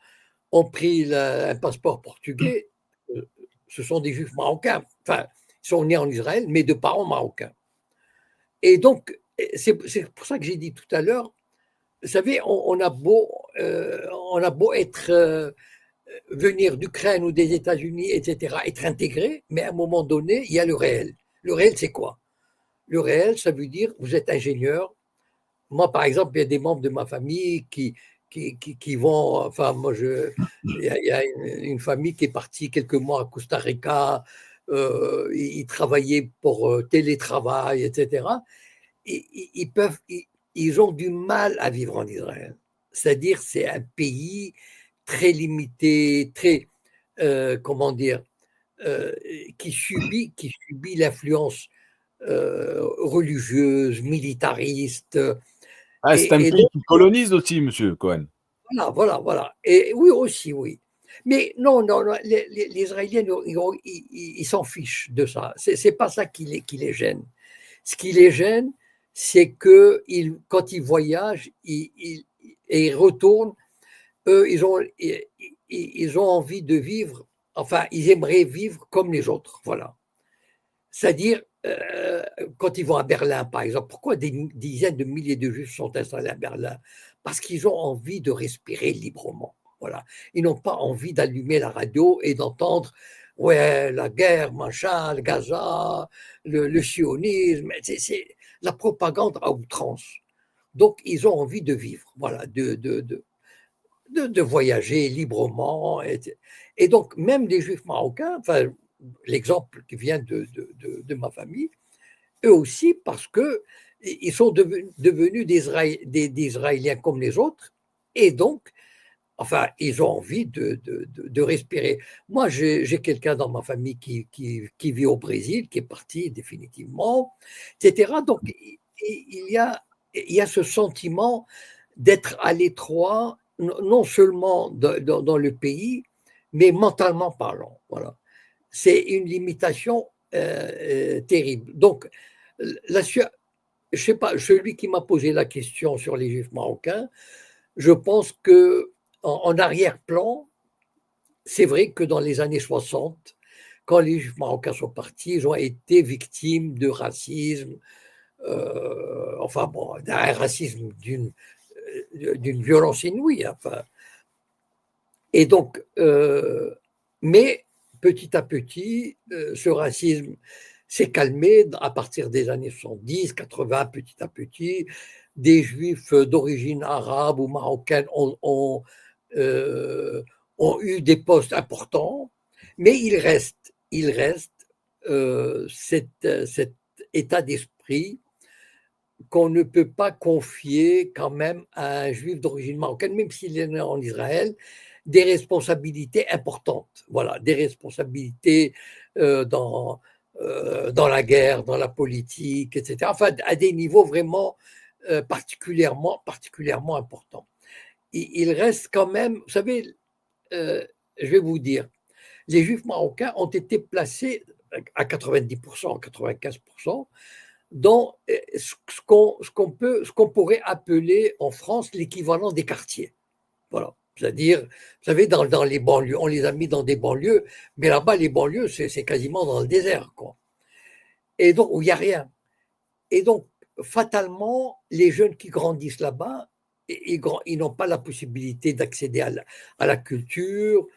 ont pris un passeport portugais, euh, ce sont des Juifs marocains. Enfin, ils sont nés en Israël, mais de parents marocains. Et donc, c'est pour ça que j'ai dit tout à l'heure, vous savez, on a beau être venir d'Ukraine ou des États-Unis, etc., être intégré, mais à un moment donné, il y a le réel. Le réel, c'est quoi? Le réel, ça veut dire, vous êtes ingénieur. Moi, par exemple, il y a des membres de ma famille qui vont, enfin, il y a une famille qui est partie quelques mois à Costa Rica, ils travaillaient pour télétravail, etc. Ils ont du mal à vivre en Israël. C'est-à-dire, c'est un pays très limité, très, comment dire, euh, qui subit l'influence religieuse, militariste. Ah, c'est un Et pays donc, qui colonise aussi, monsieur Cohen. voilà. Et oui, aussi, oui. Mais non, les Israéliens, ils s'en fichent de ça. C'est pas ça qui les gêne. Ce qui les gêne, c'est que quand ils voyagent et ils retournent, eux, ils ont envie de vivre, enfin, ils aimeraient vivre comme les autres. Voilà. C'est-à-dire, quand ils vont à Berlin, par exemple, pourquoi des dizaines de milliers de Juifs sont installés à Berlin? Parce qu'ils ont envie de respirer librement. Voilà. Ils n'ont pas envie d'allumer la radio et d'entendre ouais, la guerre, machin, le Gaza, le sionisme, c'est la propagande à outrance. Donc, ils ont envie de vivre, voilà, de voyager librement. Et donc, même des Juifs marocains, enfin, l'exemple qui vient de ma famille, eux aussi, parce que ils sont devenus des Israéliens comme les autres, et donc, enfin, ils ont envie de respirer. Moi, j'ai quelqu'un dans ma famille qui vit au Brésil, qui est parti définitivement, etc. Donc, il y a ce sentiment d'être à l'étroit, non seulement dans le pays, mais mentalement parlant. Voilà. C'est une limitation terrible. Donc, la, je sais pas, celui qui m'a posé la question sur les Juifs marocains, je pense que en arrière-plan, c'est vrai que dans les années 60, quand les Juifs marocains sont partis, ils ont été victimes de racisme, enfin bon, d'un racisme d'une violence inouïe. Enfin. Et donc, mais petit à petit, ce racisme s'est calmé à partir des années 70, 80, petit à petit. Des juifs d'origine arabe ou marocaine ont eu des postes importants, mais il reste cet état d'esprit qu'on ne peut pas confier quand même à un juif d'origine marocaine, même s'il est né en Israël, des responsabilités importantes. Voilà, des responsabilités dans la guerre, dans la politique, etc. Enfin, à des niveaux vraiment particulièrement importants. Il reste quand même, vous savez, je vais vous dire, les juifs marocains ont été placés à 90%, 95%, dans ce qu'on pourrait appeler en France l'équivalent des quartiers. Voilà. C'est-à-dire, vous savez, dans les banlieues, on les a mis dans des banlieues, mais là-bas, les banlieues, c'est quasiment dans le désert, quoi. Et donc, où il n'y a rien. Et donc, fatalement, les jeunes qui grandissent là-bas, ils n'ont pas la possibilité d'accéder à la culture,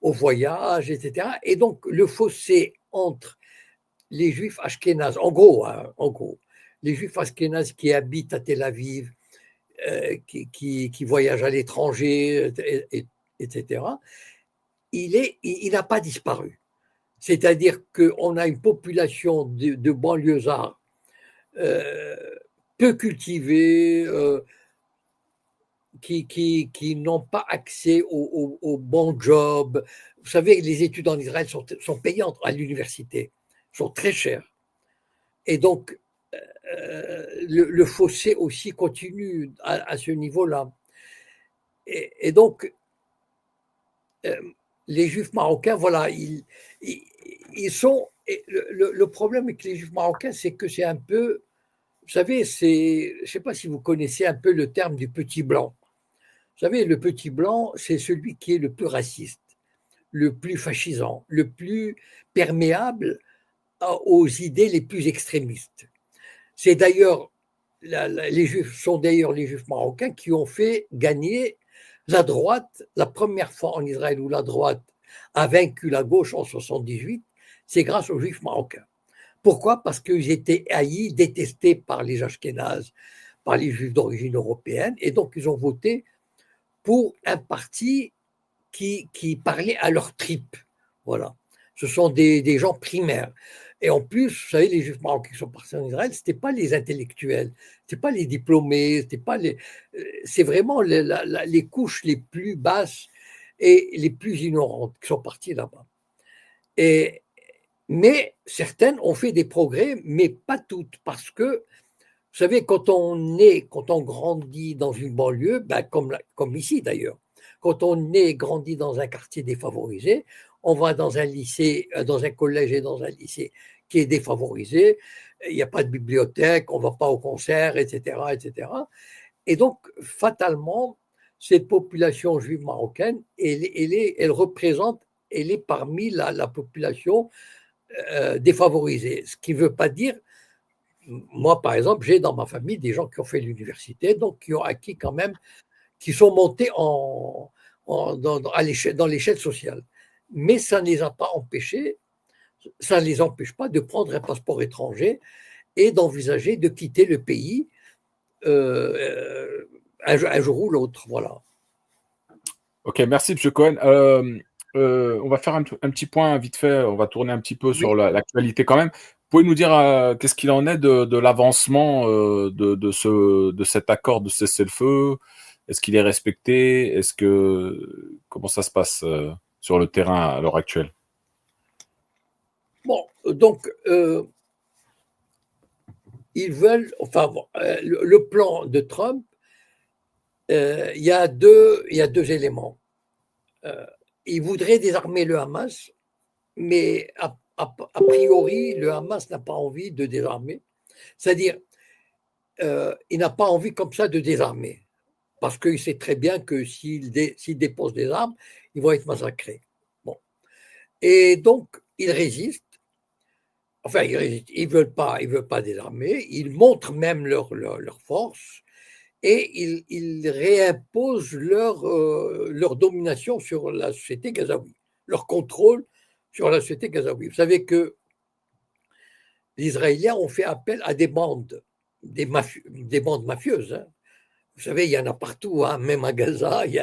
au voyage, etc. Et donc, le fossé entre les juifs ashkénazes, en gros, les juifs ashkénazes qui habitent à Tel Aviv, qui voyagent à l'étranger, etc., il n'a pas disparu. C'est-à-dire qu'on a une population de banlieusards euh, peu cultivés, qui n'ont pas accès aux bons jobs. Vous savez, les études en Israël sont payantes à l'université, sont très chères. Et donc, le fossé aussi continue à ce niveau-là. Et donc, les Juifs marocains, voilà, ils sont. Le problème avec les Juifs marocains, c'est que c'est un peu. Vous savez, je ne sais pas si vous connaissez un peu le terme du petit blanc. Vous savez, le petit blanc, c'est celui qui est le plus raciste, le plus fascisant, le plus perméable aux idées les plus extrémistes. C'est d'ailleurs, les Juifs sont d'ailleurs les Juifs marocains qui ont fait gagner la droite, la première fois en Israël où la droite a vaincu la gauche en 78, c'est grâce aux Juifs marocains. Pourquoi? Parce qu'ils étaient haïs, détestés par les Ashkénazes, par les Juifs d'origine européenne, et donc ils ont voté pour un parti qui parlait à leur tripes. Voilà. Ce sont des gens primaires. Et en plus, vous savez, les Juifs marocains qui sont partis en Israël, ce n'étaient pas les intellectuels, ce n'étaient pas les diplômés, c'est vraiment les couches les plus basses et les plus ignorantes qui sont parties là-bas. Mais certaines ont fait des progrès, mais pas toutes, parce que, vous savez, quand on grandit dans une banlieue, ben comme ici d'ailleurs, quand on est grandi dans un quartier défavorisé, on va dans un lycée, dans un collège et dans un lycée qui est défavorisé, il n'y a pas de bibliothèque, on ne va pas au concert, etc., etc. Et donc, fatalement, cette population juive marocaine, elle représente, elle est parmi la population défavorisée. Ce qui ne veut pas dire, moi par exemple, j'ai dans ma famille des gens qui ont fait l'université, donc qui ont acquis quand même, qui sont montés dans l'échelle sociale. Mais ça ne les a pas empêchés, ça ne les empêche pas de prendre un passeport étranger et d'envisager de quitter le pays un jour ou l'autre. Voilà. Ok, merci, M. Cohen. On va faire un petit point vite fait, on va tourner un petit peu sur l'actualité quand même. Vous pouvez nous dire qu'est-ce qu'il en est de l'avancement de cet accord de cessez-le-feu? Est-ce qu'il est respecté? Comment ça se passe sur le terrain à l'heure actuelle? Bon, donc, ils veulent, enfin, le plan de Trump, il y a deux éléments. Il voudrait désarmer le Hamas, mais a priori, le Hamas n'a pas envie de désarmer. C'est-à-dire, il n'a pas envie comme ça de désarmer, parce qu'il sait très bien que s'il dépose des armes, ils vont être massacrés. Bon. Et donc, il résiste. Enfin, ils ne veulent pas désarmer. Ils montrent même leur force et ils réimposent leur domination sur la société gazaouie, leur contrôle sur la société gazaouie. Vous savez que les Israéliens ont fait appel à des bandes, des bandes mafieuses. Hein. Vous savez, il y en a partout, hein. Même à Gaza, il y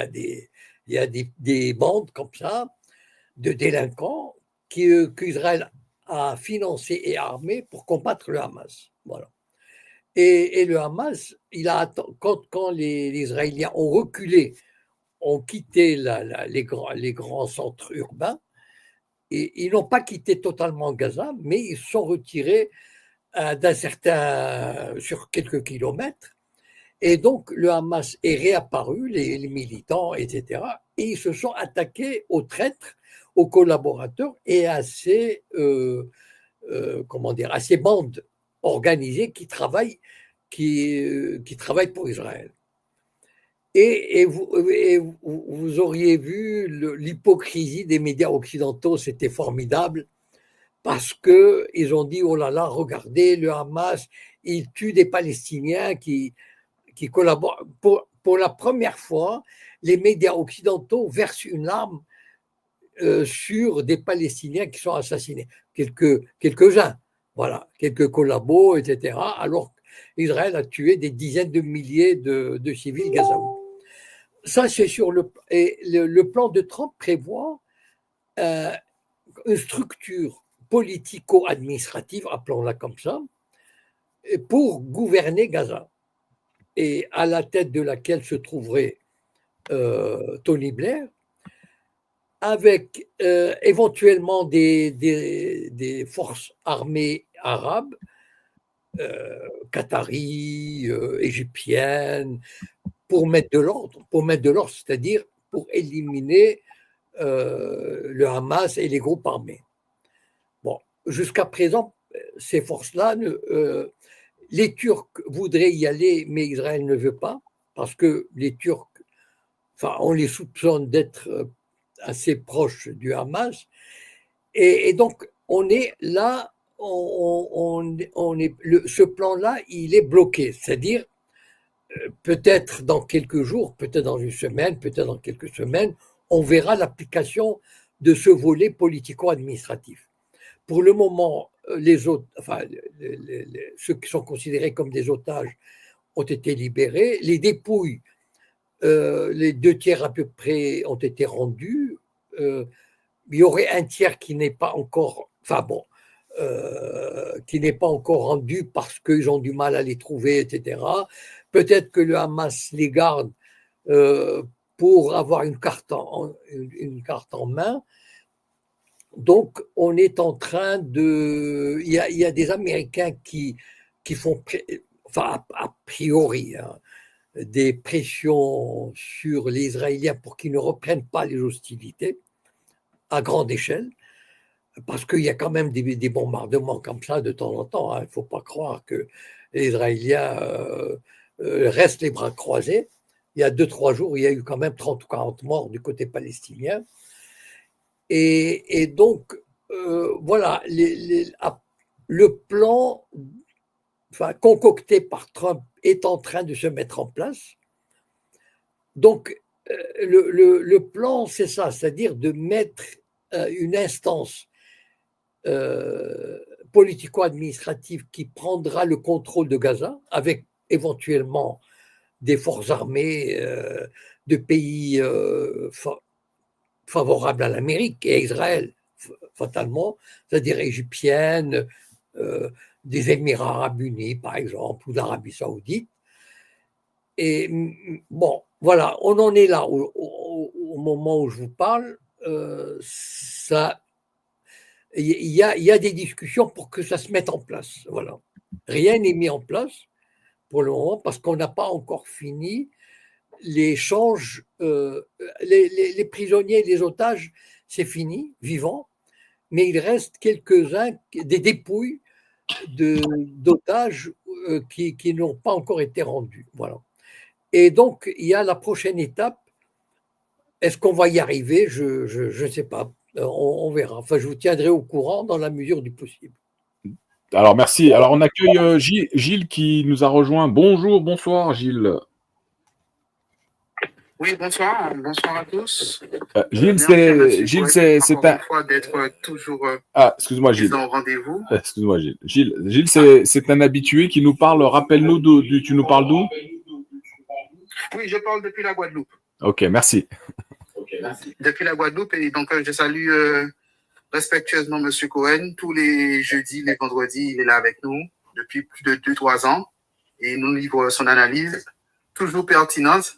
a des bandes comme ça, de délinquants qu'Israël a financé et armé pour combattre le Hamas. Voilà. Et le Hamas, quand les Israéliens ont reculé, ont quitté les grands centres urbains, et ils n'ont pas quitté totalement Gaza, mais ils se sont retirés sur quelques kilomètres. Et donc, le Hamas est réapparu, les militants, etc., et ils se sont attaqués aux traîtres, aux collaborateurs et à ces bandes organisées qui travaillent pour Israël. Et vous auriez vu l'hypocrisie des médias occidentaux, c'était formidable, parce qu'ils ont dit, oh là là, regardez, le Hamas, il tue des Palestiniens qui collaborent. Pour la première fois, les médias occidentaux versent une larme sur des Palestiniens qui sont assassinés. Quelques-uns, voilà, quelques collabos, etc., alors qu'Israël a tué des dizaines de milliers de civils gazaouis. Ça, c'est sur le plan de Trump prévoit une structure politico-administrative, appelons-la comme ça, pour gouverner Gaza. Et à la tête de laquelle se trouverait Tony Blair, avec éventuellement des forces armées arabes qatarie, égyptienne, pour mettre de l'ordre, c'est-à-dire pour éliminer le Hamas et les groupes armés. Bon, jusqu'à présent, ces forces-là, les Turcs voudraient y aller, mais Israël ne veut pas, parce que les Turcs, enfin, on les soupçonne d'être assez proches du Hamas, et donc on est là, ce plan-là, il est bloqué, c'est-à-dire peut-être dans quelques jours, peut-être dans une semaine, peut-être dans quelques semaines, on verra l'application de ce volet politico-administratif. Pour le moment, les autres, enfin, ceux qui sont considérés comme des otages ont été libérés. Les dépouilles, les 2 tiers à peu près ont été rendus. Il y aurait un tiers qui n'est pas encore, enfin bon, qui n'est pas encore rendu parce qu'ils ont du mal à les trouver, etc. Peut-être que le Hamas les garde pour avoir une carte en main. Donc, on est en train de. Il y a des Américains qui font, enfin, a priori, hein, des pressions sur les Israéliens pour qu'ils ne reprennent pas les hostilités à grande échelle, parce qu'il y a quand même des bombardements comme ça de temps en temps. Hein. Il ne faut pas croire que les Israéliens restent les bras croisés. Il y a 2-3 jours, il y a eu quand même 30 ou 40 morts du côté palestinien. Et donc, voilà, le plan concocté par Trump est en train de se mettre en place. Donc, le plan, c'est ça, c'est-à-dire de mettre une instance politico-administrative qui prendra le contrôle de Gaza, avec éventuellement des forces armées de pays favorables à l'Amérique et à Israël, fatalement, c'est-à-dire égyptienne, des Émirats arabes unis, par exemple, ou d'Arabie saoudite. Et bon, voilà, on en est là au moment où je vous parle. Il y a des discussions pour que ça se mette en place. Voilà. Rien n'est mis en place pour le moment parce qu'on n'a pas encore fini l'échange. Les prisonniers, les otages, c'est fini, vivants, mais il reste quelques-uns, des dépouilles d'otages qui n'ont pas encore été rendus. Voilà. Et donc, il y a la prochaine étape. Est-ce qu'on va y arriver? Je ne sais pas. On verra. Enfin, je vous tiendrai au courant dans la mesure du possible. Alors, merci. Alors, on accueille Gilles qui nous a rejoint. Bonjour, bonsoir, Gilles. Oui, bonsoir. Bonsoir à tous. Gilles, c'est un... fois d'être toujours excuse-moi, Gilles. en rendez-vous. Excuse-moi, Gilles. Gilles, c'est un habitué qui nous parle. Rappelle-nous tu nous parles d'où? Oui, je parle depuis la Guadeloupe. Ok, merci. Depuis la Guadeloupe, et donc je salue respectueusement M. Cohen. Tous les jeudis, les vendredis, il est là avec nous depuis plus de 2-3 ans et il nous livre son analyse, toujours pertinente.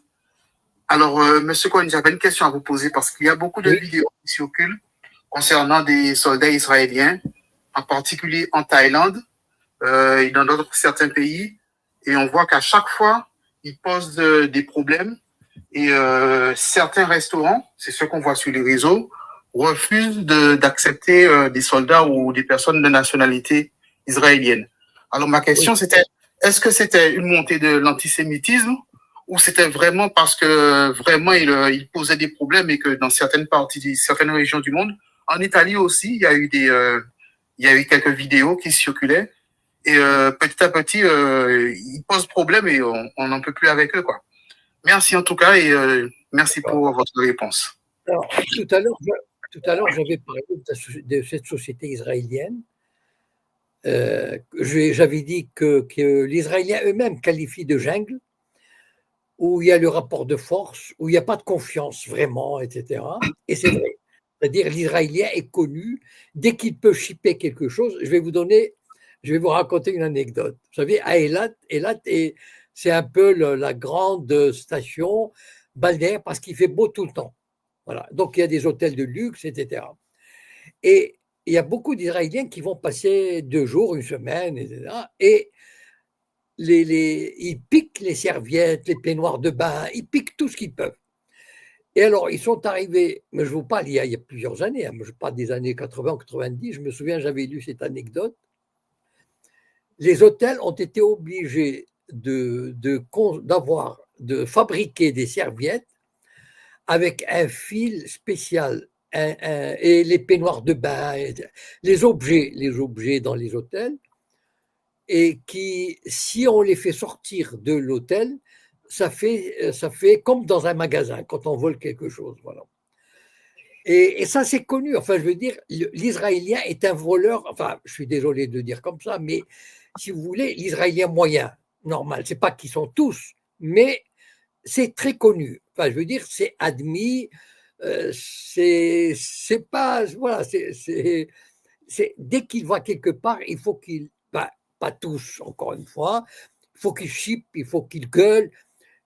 Alors, M. Cohen, j'avais une question à vous poser parce qu'il y a beaucoup de vidéos qui circulent concernant des soldats israéliens, en particulier en Thaïlande et dans d'autres certains pays, et on voit qu'à chaque fois, ils posent des problèmes. Et certains restaurants, c'est ce qu'on voit sur les réseaux, refusent d'accepter des soldats ou des personnes de nationalité israélienne. Alors ma question c'était, est-ce que c'était une montée de l'antisémitisme ou c'était vraiment parce que vraiment il posait des problèmes et que dans certaines régions du monde, en Italie aussi, il y a eu quelques vidéos qui circulaient et petit à petit, ils posent problème et on n'en peut plus avec eux, quoi. Merci en tout cas et merci pour votre réponse. Alors, tout à l'heure, j'avais parlé de cette société israélienne. J'avais dit que les Israéliens eux-mêmes qualifient de jungle, où il y a le rapport de force, où il n'y a pas de confiance vraiment, etc. Et c'est vrai. C'est-à-dire l'Israélien est connu, dès qu'il peut shipper quelque chose, je vais vous raconter une anecdote. Vous savez, à Eilat, c'est un peu la grande station balnéaire parce qu'il fait beau tout le temps. Voilà. Donc, il y a des hôtels de luxe, etc. Et il y a beaucoup d'Israéliens qui vont passer 2 jours, une semaine, etc. Et ils piquent les serviettes, les peignoirs de bain, ils piquent tout ce qu'ils peuvent. Et alors, ils sont arrivés, mais je vous parle il y a plusieurs années, hein, je parle des années 80, 90, je me souviens, j'avais lu cette anecdote. Les hôtels ont été obligés de fabriquer des serviettes avec un fil spécial et les peignoirs de bain, les objets dans les hôtels, et qui, si on les fait sortir de l'hôtel, ça fait comme dans un magasin quand on vole quelque chose. Voilà. Et ça, c'est connu. Enfin, je veux dire, l'Israélien est un voleur. Enfin, je suis désolé de dire comme ça, mais si vous voulez, l'Israélien moyen, normal, c'est pas qu'ils sont tous, mais c'est très connu. Enfin, je veux dire, c'est admis. C'est pas. Voilà, dès qu'il va quelque part, il faut qu'il. Pas tous, encore une fois. Il faut qu'il chipe, il faut qu'il gueule.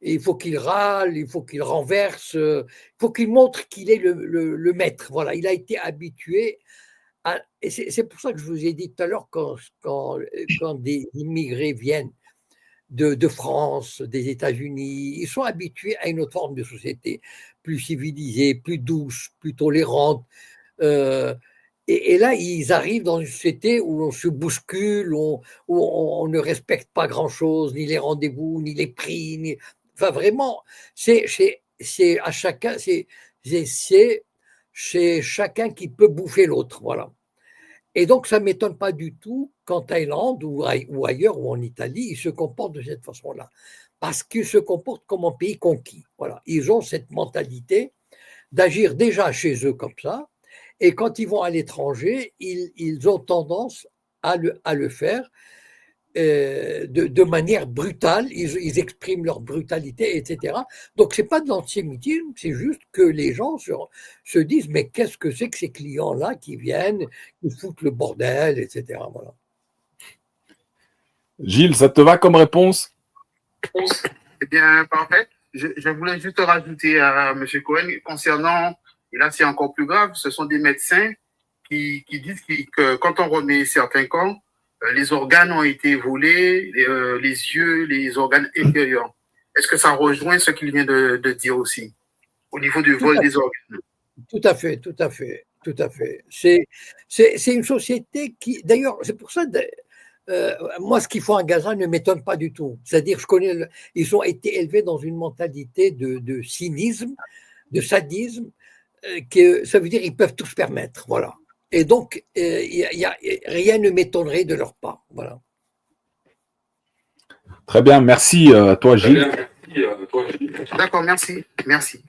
Il faut qu'il râle, il faut qu'il renverse, il faut qu'il montre qu'il est le maître. Voilà, il a été habitué et c'est pour ça que je vous ai dit tout à l'heure, quand des immigrés viennent de France, des États-Unis, ils sont habitués à une autre forme de société, plus civilisée, plus douce, plus tolérante. Et là, ils arrivent dans une société où on se bouscule, où on ne respecte pas grand-chose, ni les rendez-vous, ni les prix, enfin, vraiment, c'est à chacun, c'est chacun qui peut bouffer l'autre, voilà. Et donc, ça ne m'étonne pas du tout qu'en Thaïlande ou ailleurs, ou en Italie, ils se comportent de cette façon-là. Parce qu'ils se comportent comme un pays conquis. Voilà. Ils ont cette mentalité d'agir déjà chez eux comme ça. Et quand ils vont à l'étranger, ils ont tendance à le faire de manière brutale, ils expriment leur brutalité, etc. Donc, ce n'est pas de l'antisémitisme, c'est juste que les gens se disent, mais qu'est-ce que c'est que ces clients-là qui viennent, qui foutent le bordel, etc. Voilà. Gilles, ça te va comme réponse? Eh bien, parfait. Je voulais juste rajouter à M. Cohen concernant, et là c'est encore plus grave, ce sont des médecins qui disent que quand on remet certains corps, les organes ont été volés, les yeux, les organes intérieurs. Est-ce que ça rejoint ce qu'il vient de dire aussi, au niveau du vol des organes? Tout à fait, tout à fait, tout à fait. C'est une société qui, d'ailleurs, c'est pour ça, moi, ce qu'ils font à Gaza ne m'étonne pas du tout. C'est-à-dire, ils ont été élevés dans une mentalité de cynisme, de sadisme, que ça veut dire qu'ils peuvent tout se permettre, voilà. Et donc, rien ne m'étonnerait de leur part. Voilà. Très bien, merci à toi, Gilles. D'accord, merci. Merci.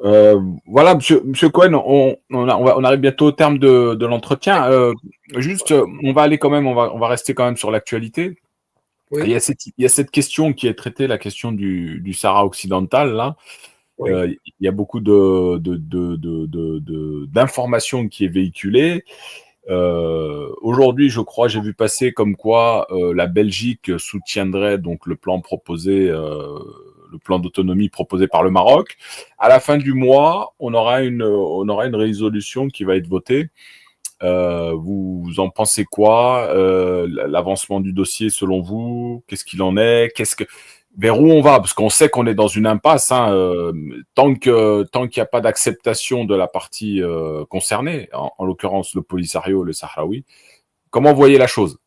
Voilà, monsieur Cohen, on arrive bientôt au terme de l'entretien. Juste, on va aller quand même, on va rester quand même sur l'actualité. Oui. Il y a cette question qui est traitée, la question du Sahara occidental, là. Oui. Il y a beaucoup d'informations qui est véhiculée. Aujourd'hui, je crois, j'ai vu passer comme quoi la Belgique soutiendrait donc le plan proposé, le plan d'autonomie proposé par le Maroc. À la fin du mois, on aura une résolution qui va être votée. Vous en pensez quoi? L'avancement du dossier, selon vous, qu'est-ce qu'il en est? Vers où on va? Parce qu'on sait qu'on est dans une impasse. Hein, tant qu'il n'y a pas d'acceptation de la partie concernée, en l'occurrence le Polisario, le Sahraoui, comment vous voyez la chose?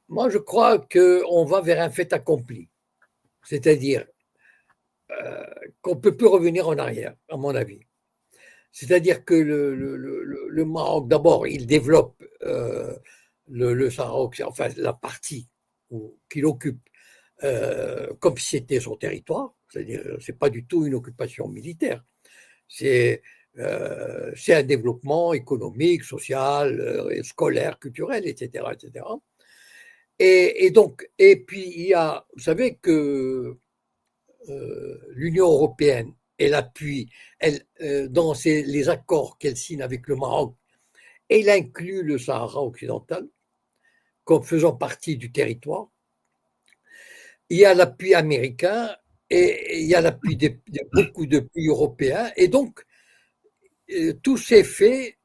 Moi, je crois qu'on va vers un fait accompli. C'est-à-dire qu'on ne peut plus revenir en arrière, à mon avis. C'est-à-dire que le Maroc, d'abord, il développe le Sahara, enfin la partie qu'il occupe, comme si c'était son territoire, c'est-à-dire c'est pas du tout une occupation militaire, c'est un développement économique, social, scolaire, culturel, etc., etc. Et donc, et puis il y a, vous savez que l'Union européenne, elle appuie, dans les accords qu'elle signe avec le Maroc, elle inclut le Sahara occidental comme faisant partie du territoire. Il y a l'appui américain et il y a l'appui de beaucoup de pays européens. Et donc, tous ces faits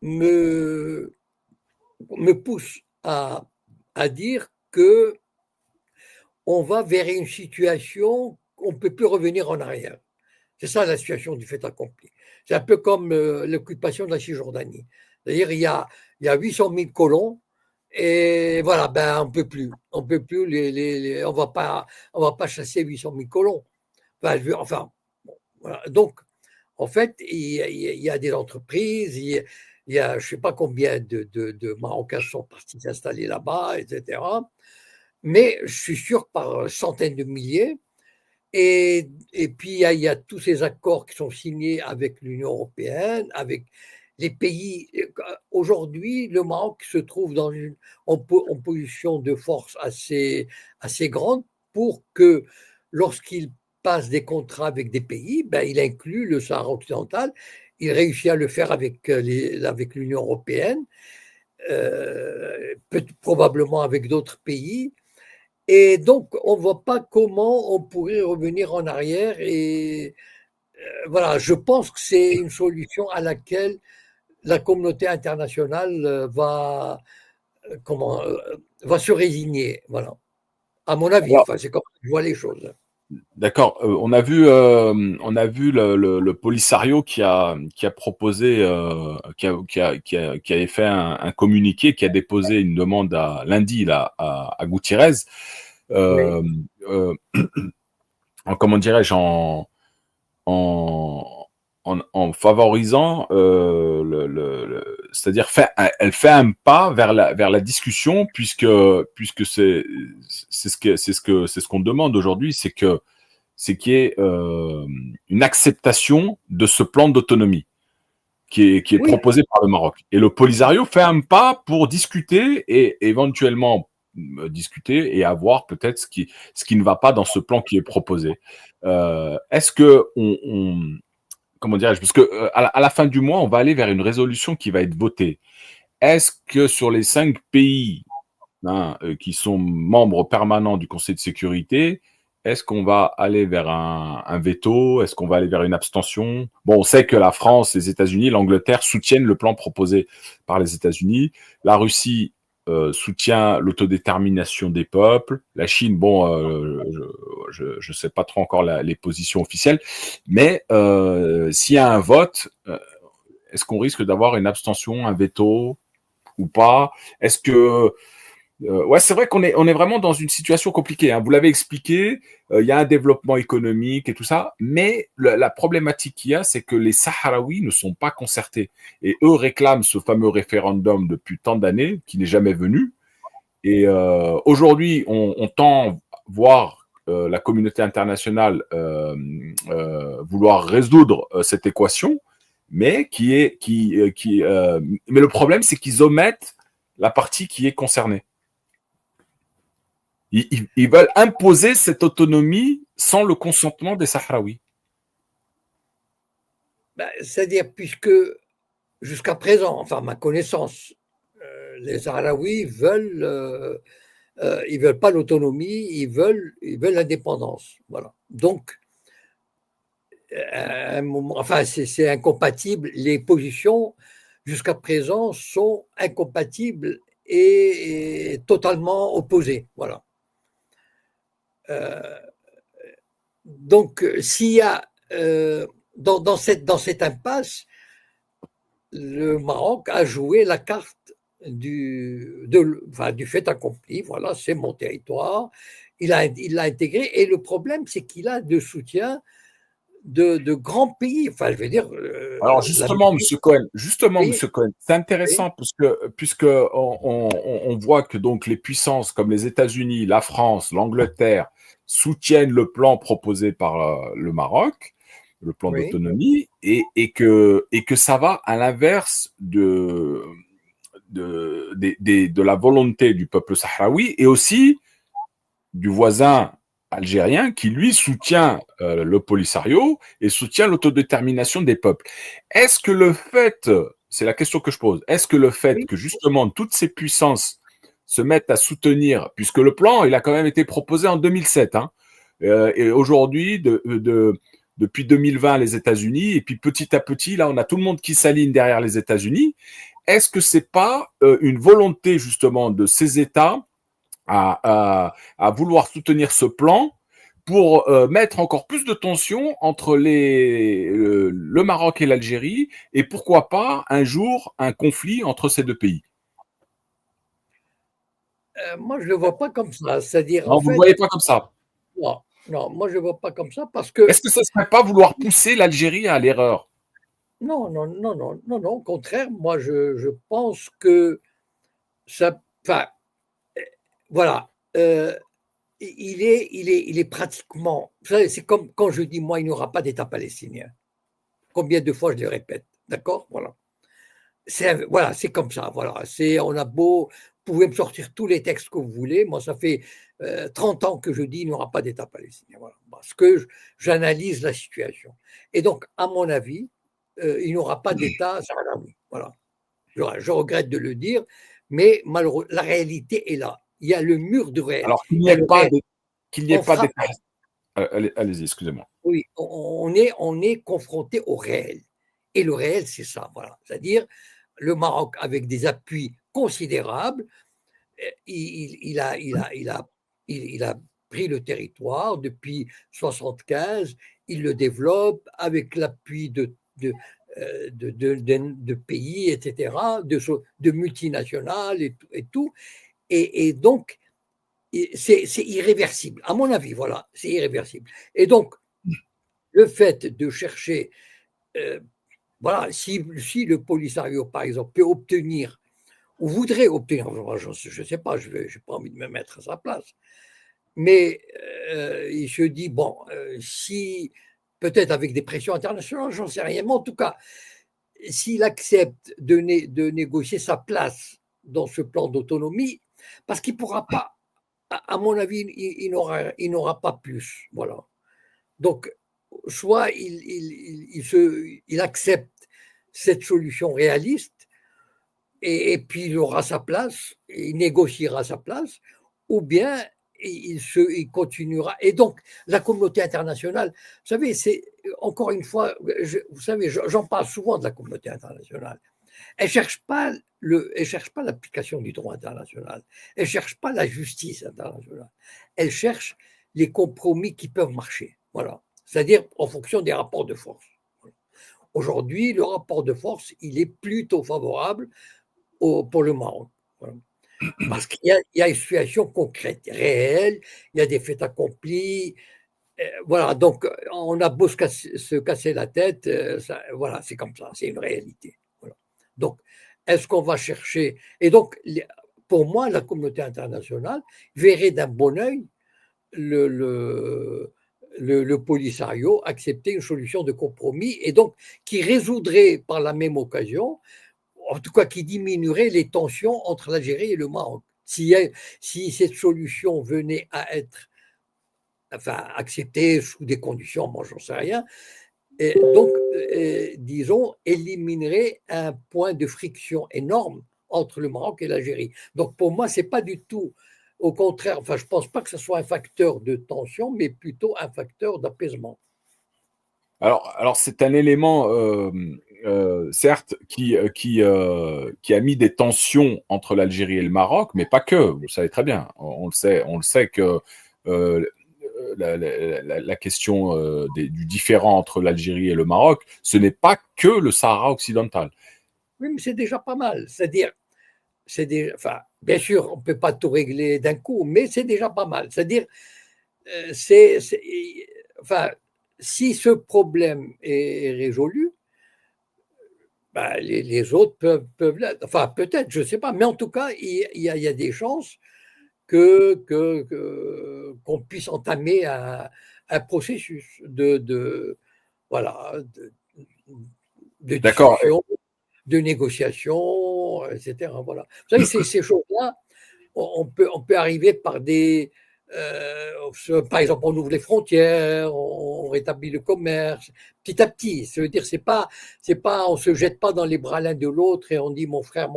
me poussent à à dire que on va vers une situation qu'on ne peut plus revenir en arrière. C'est ça la situation du fait accompli. C'est un peu comme l'occupation de la Cisjordanie. C'est-à-dire il y a 800 000 colons et voilà, ben on peut plus on va pas chasser 800 000 colons. Enfin bon, voilà. Donc en fait, il y a des entreprises, il y a je ne sais pas combien de Marocains sont partis s'installer là-bas, etc. Mais je suis sûr par centaines de milliers. Et puis, il y a tous ces accords qui sont signés avec l'Union européenne, avec les pays. Aujourd'hui, le Maroc se trouve en position de force assez grande pour que, lorsqu'il passe des contrats avec des pays, ben, il inclut le Sahara occidental. Il réussit à le faire avec l'Union européenne, probablement avec d'autres pays. Et donc, on ne voit pas comment on pourrait revenir en arrière. Et voilà, je pense que c'est une solution à laquelle la communauté internationale va se résigner. Voilà. À mon avis, Alors, enfin, c'est comme ça que je vois les choses. d'accord. On a vu le Polisario qui a proposé, qui avait fait un communiqué, qui a déposé une demande lundi là, à Gutiérrez, Oui, euh, euh, comment dirais-je, en, en favorisant c'est-à-dire elle fait un pas vers la discussion, puisque c'est ce qu'on demande aujourd'hui, c'est qu'il y ait une acceptation de ce plan d'autonomie qui est oui, proposé par le Maroc. Et le Polisario fait un pas pour discuter et éventuellement discuter et avoir peut-être ce qui ne va pas dans ce plan qui est proposé. Est-ce que comment dirais-je, parce que à la fin du mois, on va aller vers une résolution qui va être votée. Est-ce que sur les 5 pays qui sont membres permanents du Conseil de sécurité, est-ce qu'on va aller vers un veto? Est-ce qu'on va aller vers une abstention? Bon, on sait que la France, les États-Unis, l'Angleterre soutiennent le plan proposé par les États-Unis. La Russie soutient l'autodétermination des peuples. La Chine, bon, je sais pas trop encore les positions officielles, mais s'il y a un vote, est-ce qu'on risque d'avoir une abstention, un veto ou pas? Est-ce que ouais, c'est vrai on est vraiment dans une situation compliquée, hein. Vous l'avez expliqué, il y a un développement économique et tout ça, mais la problématique qu'il y a, c'est que les Sahraouis ne sont pas concertés. Et eux réclament ce fameux référendum depuis tant d'années, qui n'est jamais venu. Et aujourd'hui, on tend voir la communauté internationale vouloir résoudre cette équation, mais mais le problème, c'est qu'ils omettent la partie qui est concernée. Ils veulent imposer cette autonomie sans le consentement des Sahraouis. ben, c'est-à-dire, puisque jusqu'à présent, enfin, ma connaissance, les Sahraouis ils veulent pas l'autonomie, ils veulent l'indépendance. Voilà. Donc, à un moment, enfin, c'est incompatible. Les positions jusqu'à présent sont incompatibles et totalement opposées. Voilà. Donc, s'il y a dans cette impasse, le Maroc a joué la carte du fait accompli. Voilà, c'est mon territoire. Il l'a intégré. Et le problème, c'est qu'il a de soutien de grands pays. Enfin, je veux dire. Alors justement, Oui, Monsieur Cohen, c'est oui, intéressant puisque on voit que donc les puissances comme les États-Unis, la France, l'Angleterre soutiennent le plan proposé par le Maroc, le plan oui, d'autonomie, et que ça va à l'inverse de la volonté du peuple sahraoui et aussi du voisin algérien qui, lui, soutient le Polisario et soutient l'autodétermination des peuples. Est-ce que le fait, c'est la question que je pose, est-ce que le fait oui, que justement toutes ces puissances se mettent à soutenir, puisque le plan, il a quand même été proposé en 2007, hein, et aujourd'hui, depuis 2020, les États-Unis, et puis petit à petit, là, on a tout le monde qui s'aligne derrière les États-Unis. Est-ce que c'est pas une volonté justement de ces États à vouloir soutenir ce plan pour mettre encore plus de tension entre le Maroc et l'Algérie, et pourquoi pas un jour un conflit entre ces deux pays. Moi, je ne le vois pas comme ça. C'est-à-dire, Non, en vous ne le fait, voyez pas comme ça. non, non, moi, je ne le vois pas comme ça parce que, Est-ce que ce ne serait pas vouloir pousser l'Algérie à l'erreur? non, non, non, non, non, non, au contraire, moi, je pense que ça, enfin, voilà, il est pratiquement, vous savez, c'est comme quand je dis, moi, il n'y aura pas d'État palestinien. Combien de fois je le répète, d'accord? Voilà. Voilà, c'est comme ça. Voilà. On a beau, vous pouvez me sortir tous les textes que vous voulez. Moi, ça fait 30 ans que je dis qu'il n'y aura pas d'État palestinien. Voilà. Parce que j'analyse la situation. Et donc, à mon avis, il n'y aura pas d'État sahraoui. Voilà. Je regrette de le dire, mais malheureusement, la réalité est là. Il y a le mur de réel. Alors qu'il Il n'y y a ait le pas réel. d'État. On frappe. Allez-y, excusez-moi. Oui, on est confronté au réel. Et le réel, c'est ça. Voilà. C'est-à-dire, le Maroc, avec des appuis considérables, il a pris le territoire depuis 1975, il le développe avec l'appui de pays, etc., de multinationales et tout. Et donc, c'est irréversible, à mon avis, voilà, c'est irréversible. Et donc, le fait de chercher, voilà, si le Polisario, par exemple, peut obtenir ou voudrait obtenir, je ne sais pas, je n'ai pas envie de me mettre à sa place, mais il se dit, bon, si, peut-être avec des pressions internationales, j'en sais rien, mais en tout cas, s'il accepte de négocier sa place dans ce plan d'autonomie, parce qu'il ne pourra pas, à mon avis, il n'aura pas plus. Voilà. Donc, soit il accepte cette solution réaliste, et puis il aura sa place, il négociera sa place, ou bien il continuera. Et donc, la communauté internationale, vous savez, c'est encore une fois, vous savez, j'en parle souvent de la communauté internationale. Elle ne cherche pas l'application du droit international. Elle ne cherche pas la justice internationale. Elle cherche les compromis qui peuvent marcher. Voilà. C'est-à-dire en fonction des rapports de force. Aujourd'hui, le rapport de force, il est plutôt favorable pour le Maroc. Voilà. Parce qu'il y a une situation concrète, réelle, il y a des faits accomplis. Voilà, donc on a beau se casser la tête, voilà, c'est comme ça, c'est une réalité. Voilà. Donc, est-ce qu'on va chercher. Et donc, pour moi, la communauté internationale verrait d'un bon oeil le Polisario accepter une solution de compromis et donc qui résoudrait par la même occasion, en tout cas qui diminuerait les tensions entre l'Algérie et le Maroc. Si cette solution venait à être acceptée sous des conditions, moi j'en sais rien, et donc, disons, éliminerait un point de friction énorme entre le Maroc et l'Algérie. Donc pour moi, ce n'est pas du tout, au contraire, je ne pense pas que ce soit un facteur de tension, mais plutôt un facteur d'apaisement. Alors c'est un élément, certes, qui a mis des tensions entre l'Algérie et le Maroc, mais pas que, vous le savez très bien. On le sait que la question du différend entre l'Algérie et le Maroc, ce n'est pas que le Sahara occidental. Oui, mais c'est déjà pas mal. C'est-à-dire, bien sûr, on ne peut pas tout régler d'un coup, mais c'est déjà pas mal. C'est-à-dire, si ce problème est résolu, ben, les autres peuvent l'être. Enfin, peut-être, je ne sais pas, mais en tout cas, il y a des chances qu'on puisse entamer un processus voilà, de discussion, de négociation, etc. Voilà. Vous savez, ces choses-là, on peut arriver par par exemple, on ouvre les frontières, on rétablit le commerce, petit à petit. Ça veut dire, on se jette pas dans les bras l'un de l'autre et on dit mon frère,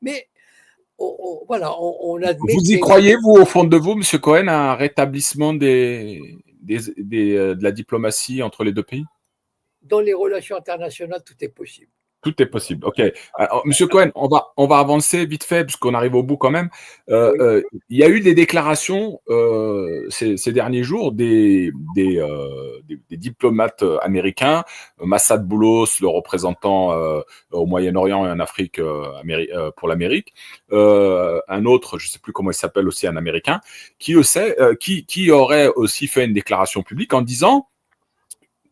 mais on admet. Vous y croyez, vous, au fond de vous, M. Cohen, à un rétablissement de la diplomatie entre les deux pays? Dans les relations internationales, tout est possible. Tout est possible. OK. Alors, Monsieur Cohen, on va avancer vite fait puisqu'on arrive au bout quand même. Il y a eu des déclarations ces derniers jours des diplomates américains, Massad Boulos, le représentant au Moyen-Orient et en Afrique pour l'Amérique, un autre, je ne sais plus comment il s'appelle aussi, un Américain, qui aurait aussi fait une déclaration publique en disant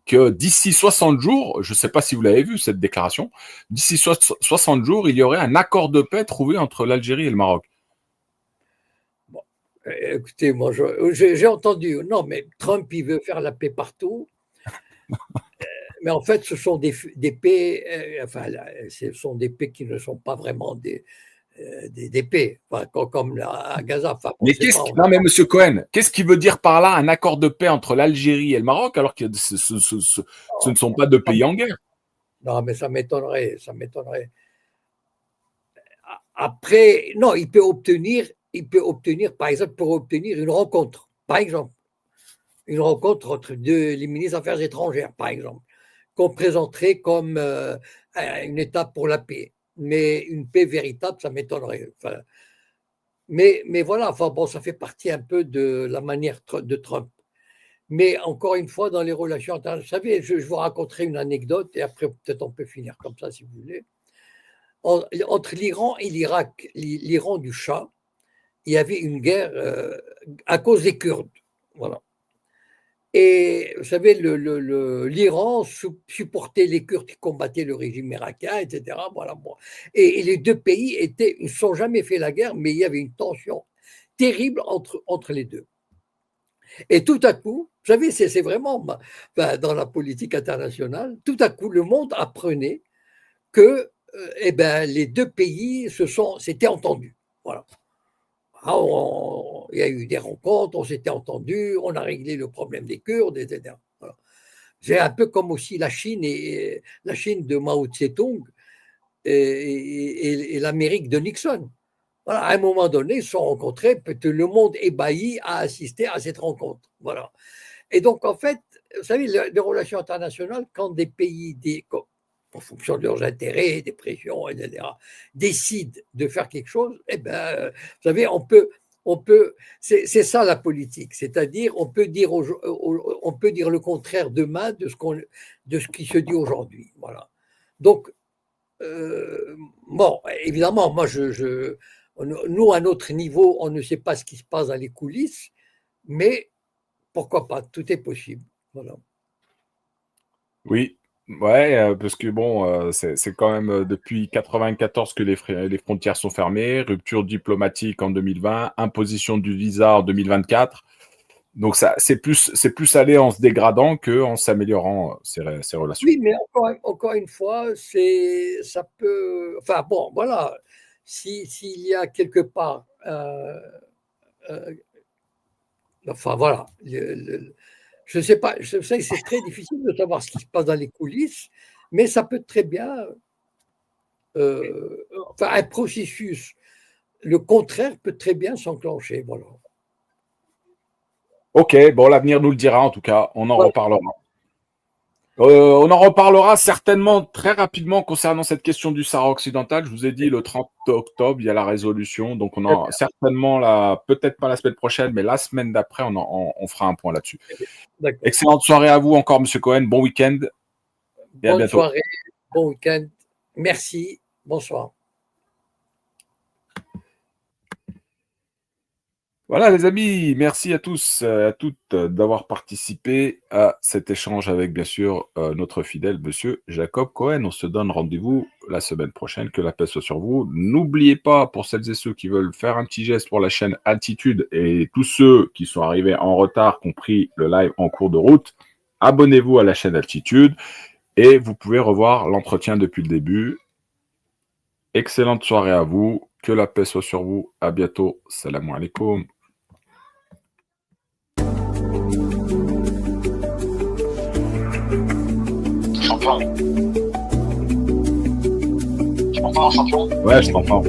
que d'ici 60 jours, je ne sais pas si vous l'avez vu cette déclaration, d'ici 60 jours, il y aurait un accord de paix trouvé entre l'Algérie et le Maroc. Bon, écoutez, moi, j'ai entendu, non, mais Trump, il veut faire la paix partout. Mais en fait, ce sont des paix, ce sont des paix qui ne sont pas vraiment des paix, comme à Gaza. Enfin, mais non, mais Monsieur Cohen, qu'est-ce qu'il veut dire par là un accord de paix entre l'Algérie et le Maroc alors que ce ne sont pas deux pays en guerre? Non, mais ça m'étonnerait. Après, non, il peut obtenir, par exemple, pour obtenir une rencontre, par exemple, une rencontre entre les ministres des Affaires étrangères, par exemple, qu'on présenterait comme une étape pour la paix. Mais une paix véritable, ça m'étonnerait. Enfin, mais voilà, enfin bon, ça fait partie un peu de la manière de Trump. Mais encore une fois, dans les relations internationales, vous savez, je vous raconterai une anecdote et après, peut-être on peut finir comme ça si vous voulez. Entre l'Iran et l'Irak, l'Iran du Shah, il y avait une guerre à cause des Kurdes. Voilà. Et vous savez, l'Iran supportait les Kurdes qui combattaient le régime irakien, etc. Voilà, bon. Et les deux pays ils ne sont jamais fait la guerre, mais il y avait une tension terrible entre les deux. Et tout à coup, vous savez, c'est vraiment dans la politique internationale, tout à coup, le monde apprenait que les deux pays s'étaient entendus. Voilà. Il y a eu des rencontres, on s'était entendus, on a réglé le problème des Kurdes, etc. Voilà. C'est un peu comme aussi la Chine de Mao Tse-tung et l'Amérique de Nixon. Voilà, à un moment donné, ils se sont rencontrés, le monde ébahi a assisté à cette rencontre. Voilà. Et donc, en fait, vous savez, les relations internationales, quand des pays, en fonction de leurs intérêts, des pressions, etc., décident de faire quelque chose, vous savez, on peut c'est ça la politique, c'est-à-dire on peut dire le contraire demain de ce qui se dit aujourd'hui. Voilà. Donc, bon, évidemment, moi, nous, à notre niveau, on ne sait pas ce qui se passe dans les coulisses, mais pourquoi pas, tout est possible. Voilà. Oui, ouais, parce que bon, c'est quand même depuis 1994 que les frontières sont fermées, rupture diplomatique en 2020, imposition du visa en 2024. Donc c'est plus aller en se dégradant qu'en s'améliorant ces relations. Oui, mais encore une fois, ça peut. Enfin bon, voilà. S'il y a quelque part, enfin voilà, je ne sais pas, je sais que c'est très difficile de savoir ce qui se passe dans les coulisses, mais ça peut très bien, un processus, le contraire peut très bien s'enclencher. Voilà. Ok, bon, l'avenir nous le dira en tout cas, on en reparlera. On en reparlera certainement très rapidement concernant cette question du Sahara occidental. Je vous ai dit le 30 octobre, il y a la résolution. Donc, on en certainement, peut-être pas la semaine prochaine, mais la semaine d'après, on fera un point là-dessus. Excellente soirée à vous encore, Monsieur Cohen. Bon week-end. Et à bientôt. Bonne soirée, bon week-end. Merci. Bonsoir. Voilà les amis, merci à tous et à toutes d'avoir participé à cet échange avec bien sûr notre fidèle monsieur Jacob Cohen. On se donne rendez-vous la semaine prochaine, que la paix soit sur vous. N'oubliez pas, pour celles et ceux qui veulent faire un petit geste pour la chaîne Altitude et tous ceux qui sont arrivés en retard, compris le live en cours de route, abonnez-vous à la chaîne Altitude et vous pouvez revoir l'entretien depuis le début. Excellente soirée à vous, que la paix soit sur vous. À bientôt. Salam alaikum. Champion. Tu m'entends, champion? Ouais, je t'entends.